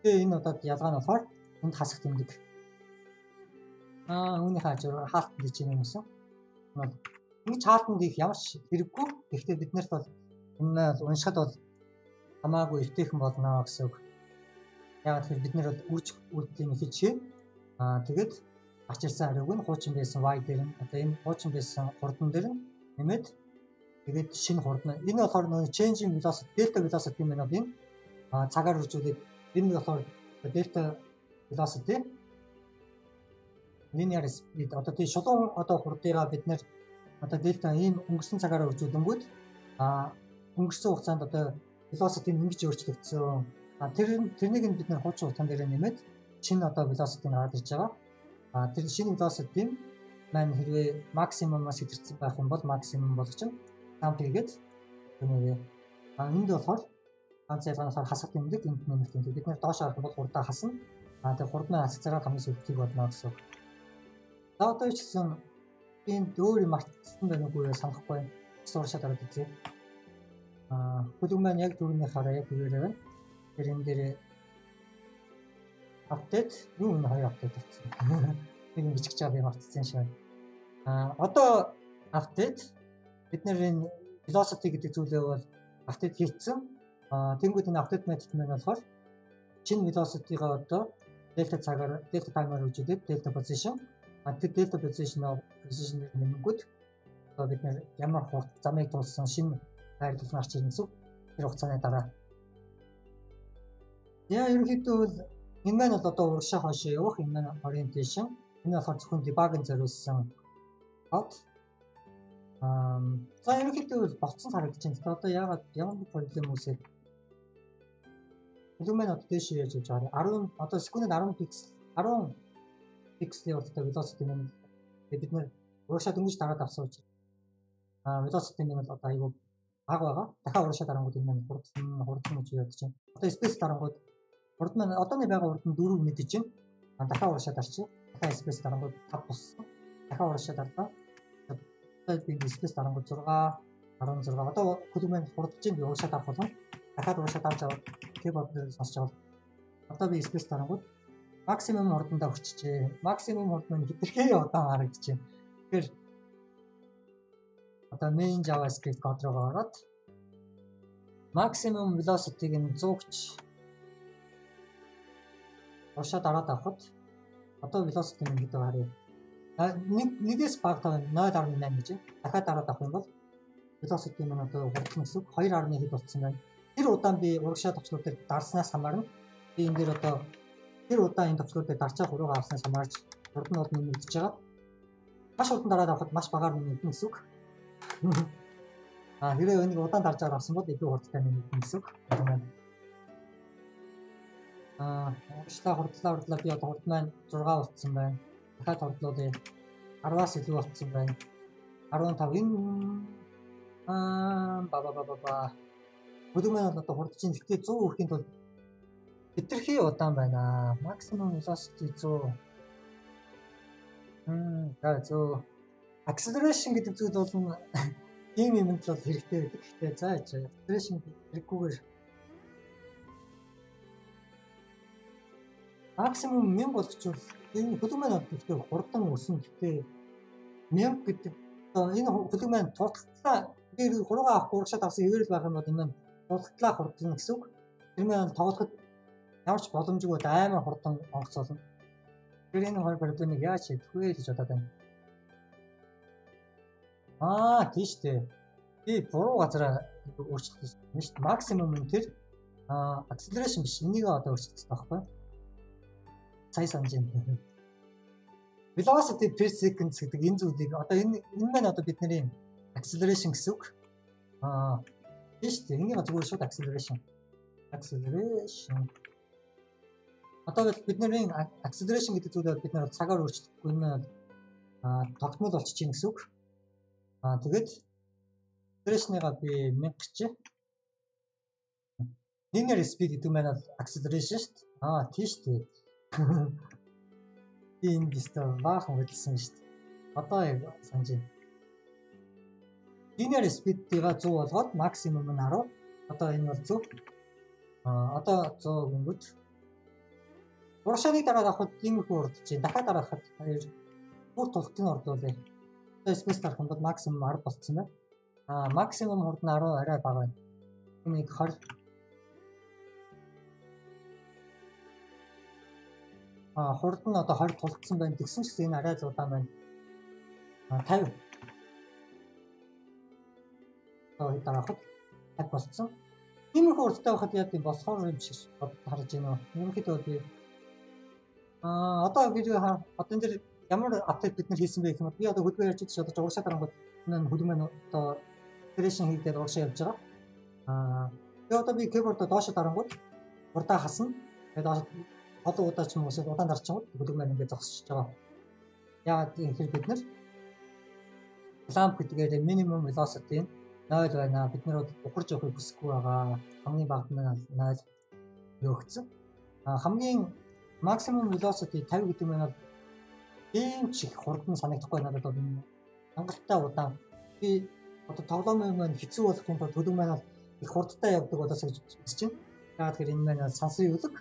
Тэгээ энэ одоо ялгаа нь болохоор энд хасах тэмдэг. Үүний хажуугаар хаалтанд хийж юм юмсан. Нэг хаалтанд их ямар ч хэрэггүй. Гэхдээ биднэрт бол энэ уншихад бол хамаагүй эвтэйхэн болно гэсэн үг. Яг тэгэхээр бид нэр бол үржих үйлдлийн хийчихээ. Тэгээд ачирсан хариуг нь хуучин байсан y дээр нь одоо энэ хуучин байсан хурдан дээр нь нэмээд тэгээд шинэ хурд нь энэ болохоор нөгөө changing velocity delta velocity юм байна. Энэ цагаар үржүүлээд энэ болохоор delta velocity linear speed одоо тийм шулуун одоо хурдыгаа бид нэр одоо delta ийм өнгөрсөн цагаараа үржүүлэнгүүт өнгөрсөн хугацаанд одоо velocity нь ингэж өөрчлөгдсөн. Тэрнийг нь бид нэр хуучин хугацаан дээр нэмээд шинэ одоо velocity нь гараад ирж байгаа. Тэр шинэ velocity маань хэрвээ maximum-аас хэтэрсэн байх юм бол maximum болгочихно. Clamp хийгээд өнөөгөө энд болохоор ганц ялгаанаар хасах тэмдэг энд нэмэх тэмдэг. Бид нэр доош харах бол хурдаа хасна. Тэгээ хурдны хасцараа хамгийн сүүлдгийг болно гэсэн. За одоо ч гэсэн энд өөр юм мартсан байх үгүй санахгүй байна. Сууршаад ороод үзье. Хөлөг маань яг түрүүний хараа яг үгээрээ байна. Тэр энэ дээр апдейт юу энэ хоёр апдейт болсон. Нэг бичих жаа би мартсан шиг байна. Одоо апдейт бид нэр энэ velocity гэдэг зүйлээ бол апдейт хийцэн. Тэнгүүд энэ апдейт метод маань болохоор шинэ velocity-га одоо delta цагаар delta timer үжилээд delta position тэр delta position-ыг нэмэнгүүт одоо бид нэр ямар хурд замыг тулсан шинэ байр тулсан арч ирнэ гэсэн тэр хугацааны дараа. Яа ерөнхийдөө бол энэ маань бол одоо урагшаа хойшоо явах энэ маань orientation. Энэ болохоор зөвхөн debug-ын зориулсан код. За ерөнхийдөө бол болцсон харагдаж байна. Одоо яагаад ямар нэг проблем үүсээд хөлөг маань одоо дээш яаж явж байгаа. 10 одоо секундэд 10 пикслийн урттай velocity нь бид нэр урагшаа дөнгөж дараад авсан учраас velocity нь бол одоо айгүй бага байгаа. Дахиад урагшаа дарангууд энэ маань хурдан гэж бодож байна. Одоо space дарангууд Урд маань одооны байгаа урд нь 4 мэдэж байна. Дахиад урагшаад арчих. Дахиад space дарангууд 5 болсон. Дахиад урагшаад ардаа. Одоо би space дарангууд 6 16. Одоо хөлөг маань хурдж ийн би урагшаад авах болно. Дахиад урагшаад авч аваад keyboard дээр сонсож байгаа. Одоо би space дарангууд максимум хурдандаа хүрчихжээ. Максимум хурд маань хэтэрхий удаан харагдчихэв. Тэгэхээр одоо main JavaScript код руу ороод maximum velocity-г нь 100 гэж урагшаад дараад авахад одоо velocity нь хэд вэ харъя. Нэгээс бага 0.8 гэж. Дахиад дараад авах юм бол velocity нь одоо хурдан гэсэн 2.1 хэд болцсон байна. Тэр удаан би урагшаад авчлууд дээр дарснаас хамаарна. Би энэ дээр одоо тэр удаан энэ товчлууд дээр дарчаа хуруугаа авснаас хамаарч хурд нь бол нэмэгдэж байгаа. Маш хурдан дараад авахад маш багаар нэмэгдэн гэсэн үг. Хэрэг энийг удаан дарж авсан бол илүү хурдтай нэмэгдэн гэсэн үг. Хурдлаа би одоо хурд маань 6 болцсон байна. Дахиад хурдлуулъя. 10-аас илүү болцсон байна. 15 энэ Хөлөг маань бол одоо хурдж ийн. Гэхдээ 100 хүрэхийн тулд хэтэрхий удаан байна. Maximum velocity 100. Acceleration гэдэг зүйл бол ийм юмд бол хэрэгтэй байдаг. Гэхдээ за acceleration хэрэггүйгээр максимум 1000 болгочвол энэ хөлөг маань бол гэхдээ хурдан өснө. Гэхдээ 1000 гэдэг энэ хөлөг маань тултлаа би хуруугаа авах урагшаад авсан хэвээр л байх юм бол энэ маань тултлаа хурдан гэсэн үг. Тэр маань тоглоход ямар ч боломжгүй амар хурдан онгоцолно. Тэр энэ хоёр проблемыг яаж шийдэх вэ гэж бодоод байна. Тийм шүү дээ. Би буруу газараа өөрчлөлтсөн шүү дээ. Максимум нь тэр acceleration биш. Энийг одоо өөрчлөлтсөн байхгүй. Сая санаж байна. Velocity per second гэдэг энэ зүйлийг одоо энэ маань одоо бидний acceleration гэсэн үг. Тийм шүү дээ. Энийг зүгээр шууд acceleration. Одоо бидний acceleration гэдэг зүйлээр бид нэр цагаар өөрчлөхгүй энэ тогтмол болчих чинь гэсэн үг. Тэгээд acceleration-ыг би 1000 гэж. Linear speed гэдэг маань acceleration шүү дээ. Тийм шүү дээ. Би энэ дэстэ баахан хэлсэн шүү дээ. Одоо яг санаж байна. Linear speed-ийг 100 болгоод maximum нь 10. Одоо энэ бол 100. Одоо 100 гингүүд. Урагшааныг дараад авахд иймэрхүү урдж чинь. Дахиад дараахад бүр тултын урдуулъя. Одоо space дарах юм бол maximum 10 болцсон байна. Maximum хурд нь 10 арай бага байна. Энийг 20. Хурд нь одоо 20 тулцсан байна. Тэгсэн ч гэсэн энэ арай л удаан байна. 50. Одоо дараахад 50 болцсон. Иймэрхүү урдтай байхад яа гэв болохоор юм шиг харж байна. Ерөнхийдөө би одоо энэ дэр ямар апдейт бид нар хийсэн бэ гэх юм бол би одоо хөдөлгөөн ярьж байгаа одоо урагшаа дарангууд энэ хөлөг маань одоо operation хийгээд урагшаа явж байгаа. Тэгээ одоо би keyboard-о доошо дарангууд урдаа хасна. Тэгээд олон удаа ч юм уу удаан дарчихсан хөлөг маань ингээд зогсож байгаа. Яагаад гэхээр бид нар lamp гэдгээр minimum velocity 0 байна. Бид нар ухарж явахыг хүсэхгүй байгаа. Хамгийн бага нь 0 өгсөн. Хамгийн maximum velocity 50 гэдэг нь бол ийм ч их хурдан санагдахгүй надад бол энэ хангалттай удаан. Би одоо тоглоомын маань хэцүү болохын тулд хөлөг маань их хурдтай явдаг болоос гэж үзэж байна. Яагаад гэхээр энэ маань сансрын хөлөг.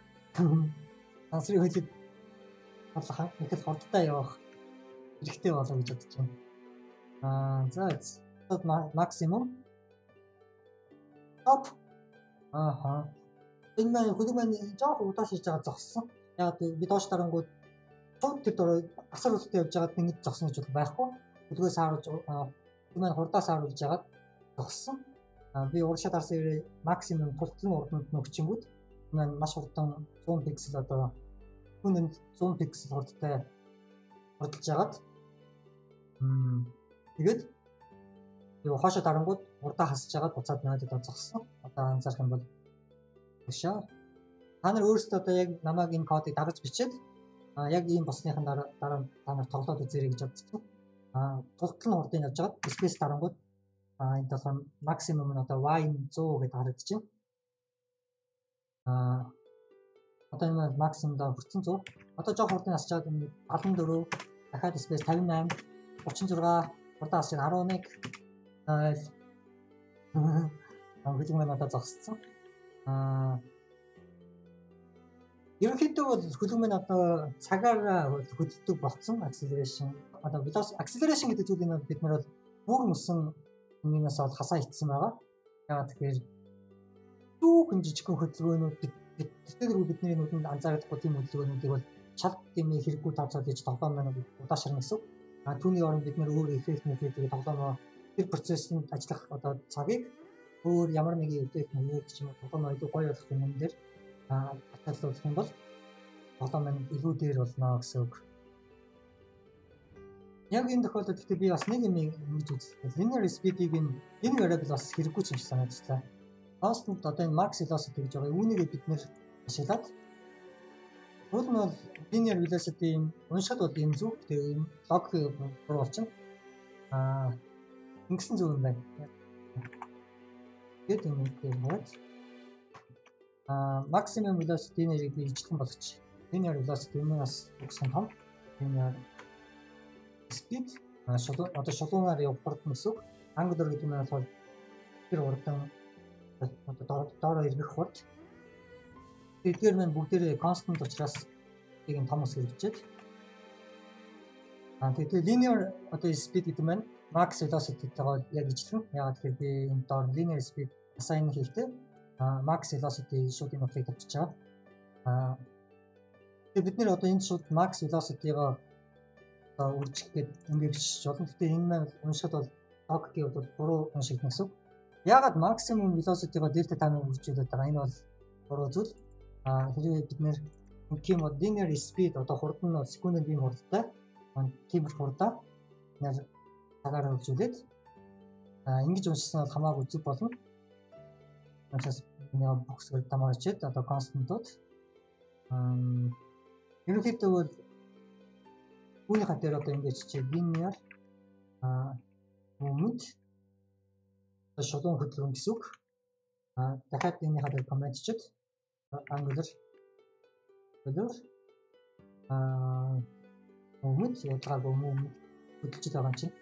Сансрын хөлөг их л хурдтай явах хэрэгтэй болоо гэж бодож байна. За максимум топ. Энэ маань хөлөг маань жоох удаа шиж байгаа зогссон. Яг би доош дарангууд тод тэр дөрөв асар хөлтэй явж байгаад ингэж зогсно гэж байхгүй. Хөлгөөс хааруулж маань хурдаас хааруулж байгаад зогссон. Би урагшаа дарсан ирээ максимум тултлын урданд нөгчингүүд маань маш хурдан 100 пиксел одоо үнэнд 100 пиксел хурдтай хурдж байгаад тэгээд юу хоошо дарангууд урдаа хасж байгаад буцаад надад зогссон. Одоо анзаарах юм бол өшөө та нар өөрсдөө одоо яг намайг энэ кодыг дагаж бичээд яг ийм босныхан дараа та нар тоглоод үзээрэй гэж бодсон. Тултлын хурдыг явж байгаад space дарангууд энэ болохоор максимум нь одоо y 100 гэдээ харагдаж байна. Одоо энэ максимумдаа хүрсэн 100. Одоо жоох хурдан асчаад 74, дахиад space 58, 36, хурдан асчаад 11. Хөдөлгөөн маань одоо зогссон. Ерөнхийдөө бол хөдөлгөөн маань одоо цагаараа хөдөлдөг болсон acceleration. Одоо velocity acceleration гэдэг зүйлийг нь бид нар бол бүр мөсөн юмнаас бол хасаа ичсэн байгаа. Яагаад тэгэхээр түүхэн жижигхэн хөдөлгөөнүүд тэтгэл бидний нүдэнд анзаарахгүй тийм хөдөлгөөнүүдийг бол шалт дэмий хэрэггүй тооцоод иж тоглоом маань удаашрна гэсэн. Түүний оронд бид нар өөр эффект нэхлээд тоглоомоо тэр процессыг ажиллах одоо цагийг өөр ямар нэгэн эффект нэмээд ч юм уу тоглоом илүү гоё болох юм дээр баталуулах юм бол тоглоом маань илүү дээр болно гэсэн үг. Яг энэ тохиолдолд гэхдээ би бас нэг юм ингэж үзлээ. Linear speed-ийг энэ variable бас хэрэггүй ч юм шиг санагдчихлаа. Constant одоо энэ max velocity гэж байгаа. Үүнийг бид нэр ашиглаад бол нь бол linear velocity уншихад бол юм зүг. Тэгээ энэ log руу болчихно. Ингэсэн зүг юм байна. Гэт юм гээд maximum velocity нэрийг би ижилхэн болгоч. Linear velocity энэ бас өгсөн том. Linear speed одоо шулуунаар явах хурд гэсэн үг. Angular гэдэг нь бол тэр хурдан одоо доороо ирэх хурд. Эдгээр маань бүгдээрээ constant учраас тийг нь том ус хэрэгжээд. Тэгэхээр linear одоо speed гэдэг маань max velocity-тэйгээ яг ижилхэн. Яагаад тэгэхээр би энэ доор linear speed assign хийхдээ max velocity шууд энэ утгыг тавьчих чагаа. Тэгээд бид нэр одоо энэ шууд max velocity-гаа үржих гэдэг ингээд бичиж болно. Гэхдээ энэ маань уншихад бол log-ийг бол буруу уншигдана гэсэн. Яагаад maximum velocity-га delta time-ыг үржүүлээд байгаа? Энэ бол буруу зүйл. Хэрвээ бид нэр тийм бол linear speed одоо хурдан нь секундэд ийм хурдтай. Тийм хурдаа нэр цагаараа үржүүлээд ингэж уншсан бол хамаагүй зүг болно. Учраас энэ боксыг дамжуулж одоо constant-ууд ерөнхийдөө бол үүний хатаар одоо ингэж чиг linear moment шулуун хөдөлгөөн гэсэн үг. Дахиад энэ хатаар комент чид angular moment яагаад moment хөдөлж байгаа юм чинь.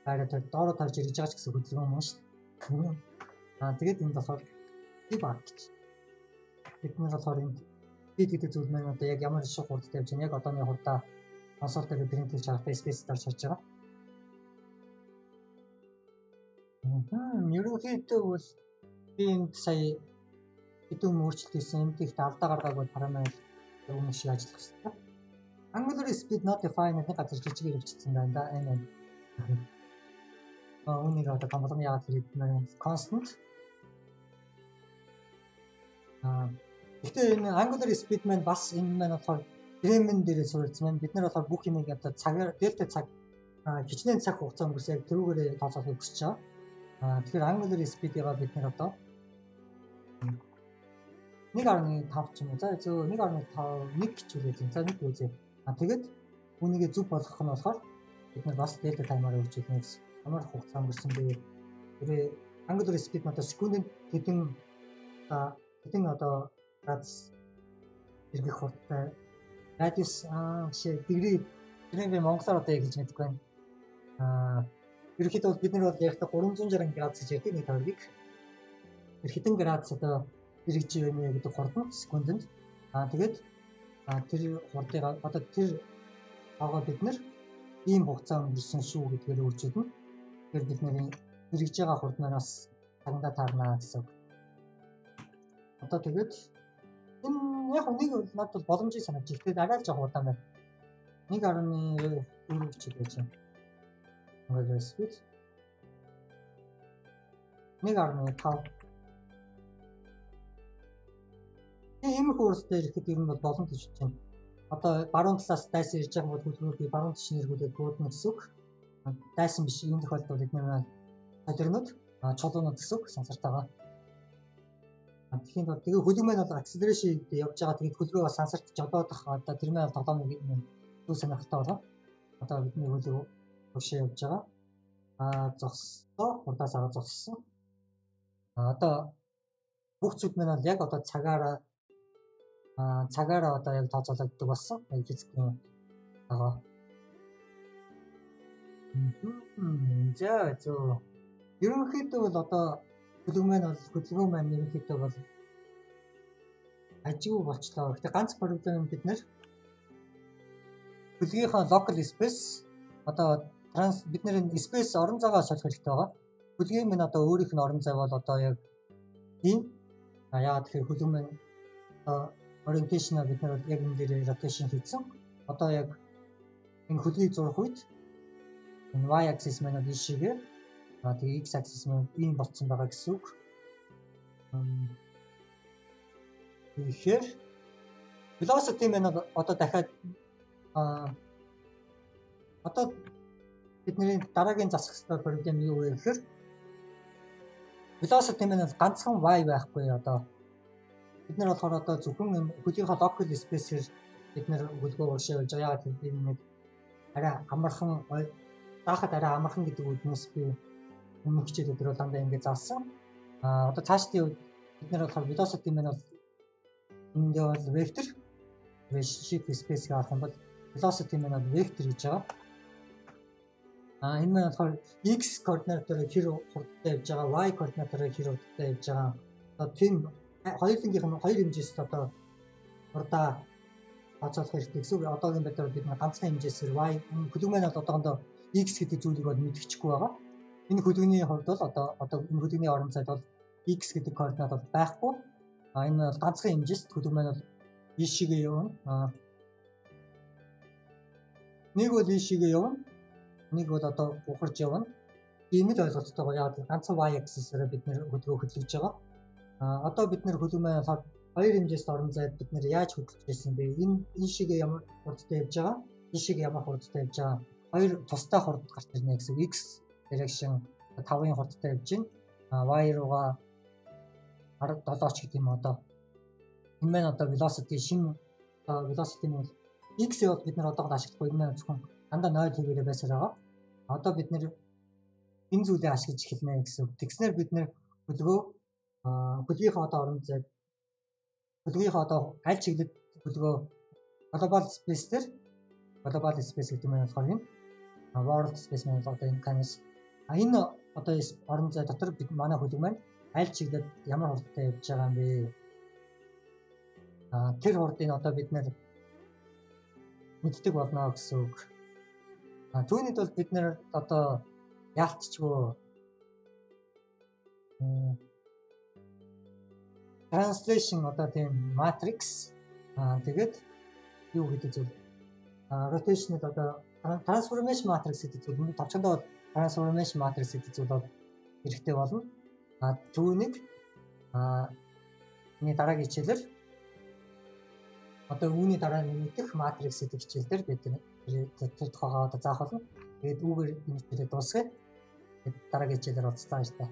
Байгаатай доороо тарж ирж байгаа ч гэсэн хөдөлгөөн юм шүү дээ. Тэгээд энэ болохоор debug гэж. Бидний болохоор энэ speed гэдэг зүйл маань одоо яг ямар шиг хурдтай явж байна. Яг одооны хурдаа консоль дээр принт хийж байгаа space дарж харж байгаа. Ерөнхийдөө бол би энд сая хэдэн өөрчлөлт хийсэн. Энд их алдаа гаргаагүй параметр өмнө шиг ажиллах хэрэгтэй. Angular speed not defined нэг газар жижиг хэрэгжүүлсэн байна да. Энэ үүнийг одоо компьютер яагаад хэрэглэнэ constant. Гэхдээ энэ Angular speed маань бас энэ маань болохоор фреймэн дээр суурилсан байна. Бид нар болохоор бүх юмыг одоо цагаар delta цаг хичнээн цаг хугацаа өнгөрсөн яг тэрүүгээрээ тооцоолохыг хүсэж байгаа. Тэгэхээр Angular speed-ийг бид нар одоо 1.5 ч юм уу. За 1.5 гэж үлээж. За 1 үзье. Тэгээд үүнийг зүг болгох нь болохоор бид нар бас delta timer-аар үржүүлнэ гэсэн. Ямар хугацаа өнгөрсөн бэ? Тэр Angular speed нь одоо секундэд хэдэн одоо градус эргэх хурдтай радиус дэгрээ тэрийг монголоор одоо яг хийж мэдгүй байна. Ерөнхийдөө бид нар бол яг 360 градус гэж ярьдаг нэг тойргийг. Тэр хэдэн градус одоо эргэж байна гэдэг хурдан секундэд. Тэгээд тэр хурдыг одоо тэр байгаа бид нар ийм хугацаа өнгөрсөн шүү гэдгээр үржүүлнэ. Тэгэхээр бид нарын эргэж байгаа хурд манаас цагандаа таарна гэсэн. Одоо тэгээд энэ яг нэг надад боломжийг санаж ихтэй арай жоох удаан байна. 1.4 ч гэж байна. Angular speed 1.5. Ийм хурдтай ирэхэд ер нь бол боломж гэж байна. Одоо баруун талаас дайсан ирж байгаа хөдөлгөөнүүдийг баруун тишин эргүүлээд дуудна гэсэн үг. Дайсан биш энэ тохиолдолд эдгээр солирнууд чулуунууд гэсэн үг сансартайгаа. Тэгэхээр тэгээ хөдөлгөөн бол acceleration дээр явж байгаа. Тэгээд хөлгөө бас сансарт жолоодох одоо тэр маань тоглоомыг зөв сонирхолтой болоо. Одоо бидний хөлгөө тушаа явж байгаа. Зогссоо хурдаас арга зогссон. Одоо бүх зүйл маань яг одоо цагаараа цагаараа одоо яг тооцоологддог болсон. Яг физикийн байгаа. За зөв. Ерөнхийдөө бол одоо хөдөлгөөн маань ерөнхийдөө бол ажиг болчлоо. Гэхдээ ганц проблем бид нэр хөдөлгөөнийхөө local space одоо бид нэр space орон зайгаа солих хэрэгтэй байгаа. Хөдөлгөөн минь одоо өөрийнх нь орон зай бол одоо яг ийм яагаад тэгэхээр хөдөлгөөн маань orientation бид нар яг энэ дээр rotation хийсэн. Одоо яг энэ хөдөлгөөийг зурх үед энэ y axis маань ийшээгээ тэгээ x axis маань ийм болцсон байгаа гэсэн үг. Тэгэхээр velocity маань одоо дахиад одоо бидний дараагийн засах ёстой проблем юу вэ гэхээр velocity маань ганцхан y байхгүй одоо бид нар болохоор одоо зөвхөн хөдөлгөөнийхөө local space-ээр бид нар хөдөлгөөн уршиж явж байгаа. Яагаад гэвэл энэ нэг арай амархан даахад арай амархан гэдэг үгнээс би өмнөх хичээлүүдээр бол дандаа ингэ заасан. Одоо цаашдын үед бид нар болохоор velocity маань бол энд бол vector shape space-ийг авах юм бол velocity маань бол vector гэж байгаа. Энэ маань болохоор x координатаар хэр хурдтай явж байгаа, y координатаар хэр хурдтай явж байгаа. Одоо тийм хоёулынгийнх нь хоёр хэмжээс одоо хурдаа тооцоолох хэрэгтэй гэсэн үг. Одоогийн байдлаар бид ганцхан хэмжээсээр y хөдөлгөөн маань бол одоохондоо x гэдэг зүйлийг бол мэдчихгүй байгаа. Энэ хөдөлгөөний хувьд бол одоо энэ хөдөлгөөний орон зайд бол x гэдэг координат бол байхгүй. Энэ бол ганцхан хэмжээст хөдөлгөөн маань бол ийшээгээ явна. Нэг бол ийшээгээ явна. Нэг бол одоо ухарж явна. Ийм л ойлголттой байгаа. Яг ганцхан y axis-аараа бид нэр хөдөлгөөн хөдөлж байгаа. Одоо бид нэр хөдөлгөөн маань болохоор хоёр хэмжээст орон зайд бид нэр яаж хөдөлж байсан бэ? Энэ ийшээгээ ямар хурдтай явж байгаа? Ийшээгээ ямар хурдтай явж байгаа? Хоёр тустай хурд гарч ирнэ гэсэн x direction 5-ын хурдтай явж байна. Y руугаа 17 ч гэдэг юм одоо. Энэ маань одоо velocity шинэ velocity нь бол x-ийг бол бид нар одоогод ашиглахгүй. Энэ маань зөвхөн дандаа 0 хэвээрээ байсаар байгаа. Одоо бид нэр энэ зүйлээ ашиглаж эхэлнэ гэсэн үг. Тэгснээр бид нэр хөдөлгөөнийхөө одоо орон зайд хөдөлгөөнийхөө одоо аль чиглэлд хөдөлгөөн global space дээр global space гэдэг нь болохоор юм. World space маань одоо энэ канис энэ одоо орон зай дотор бид манай хөдөлгөөн маань аль чиглэлд ямар хурдтай явж байгаа юм бэ? Тэр хурдыг одоо бид нэр мэддэг болно гэсэн үг. Түүнийд бол бид нэр одоо яалтчгүй translation одоо тийм matrix тэгээд юу гэдэг зүйл rotation-д одоо transformation matrix гэдэг зүйл миний товчондоо transformation matrix гэдэг зүйл бол хэрэгтэй болно. Түүнийг миний дараагийн хичээлээр одоо үүний дараа нэмэгдэх matrix гэдэг хичээлдэр бид тэр тухайгаа одоо заах болно. Тэгээд үүгээр энэ хичээлээ дуусгая. Дараагийн хичээлээр уулзлаа баяр та.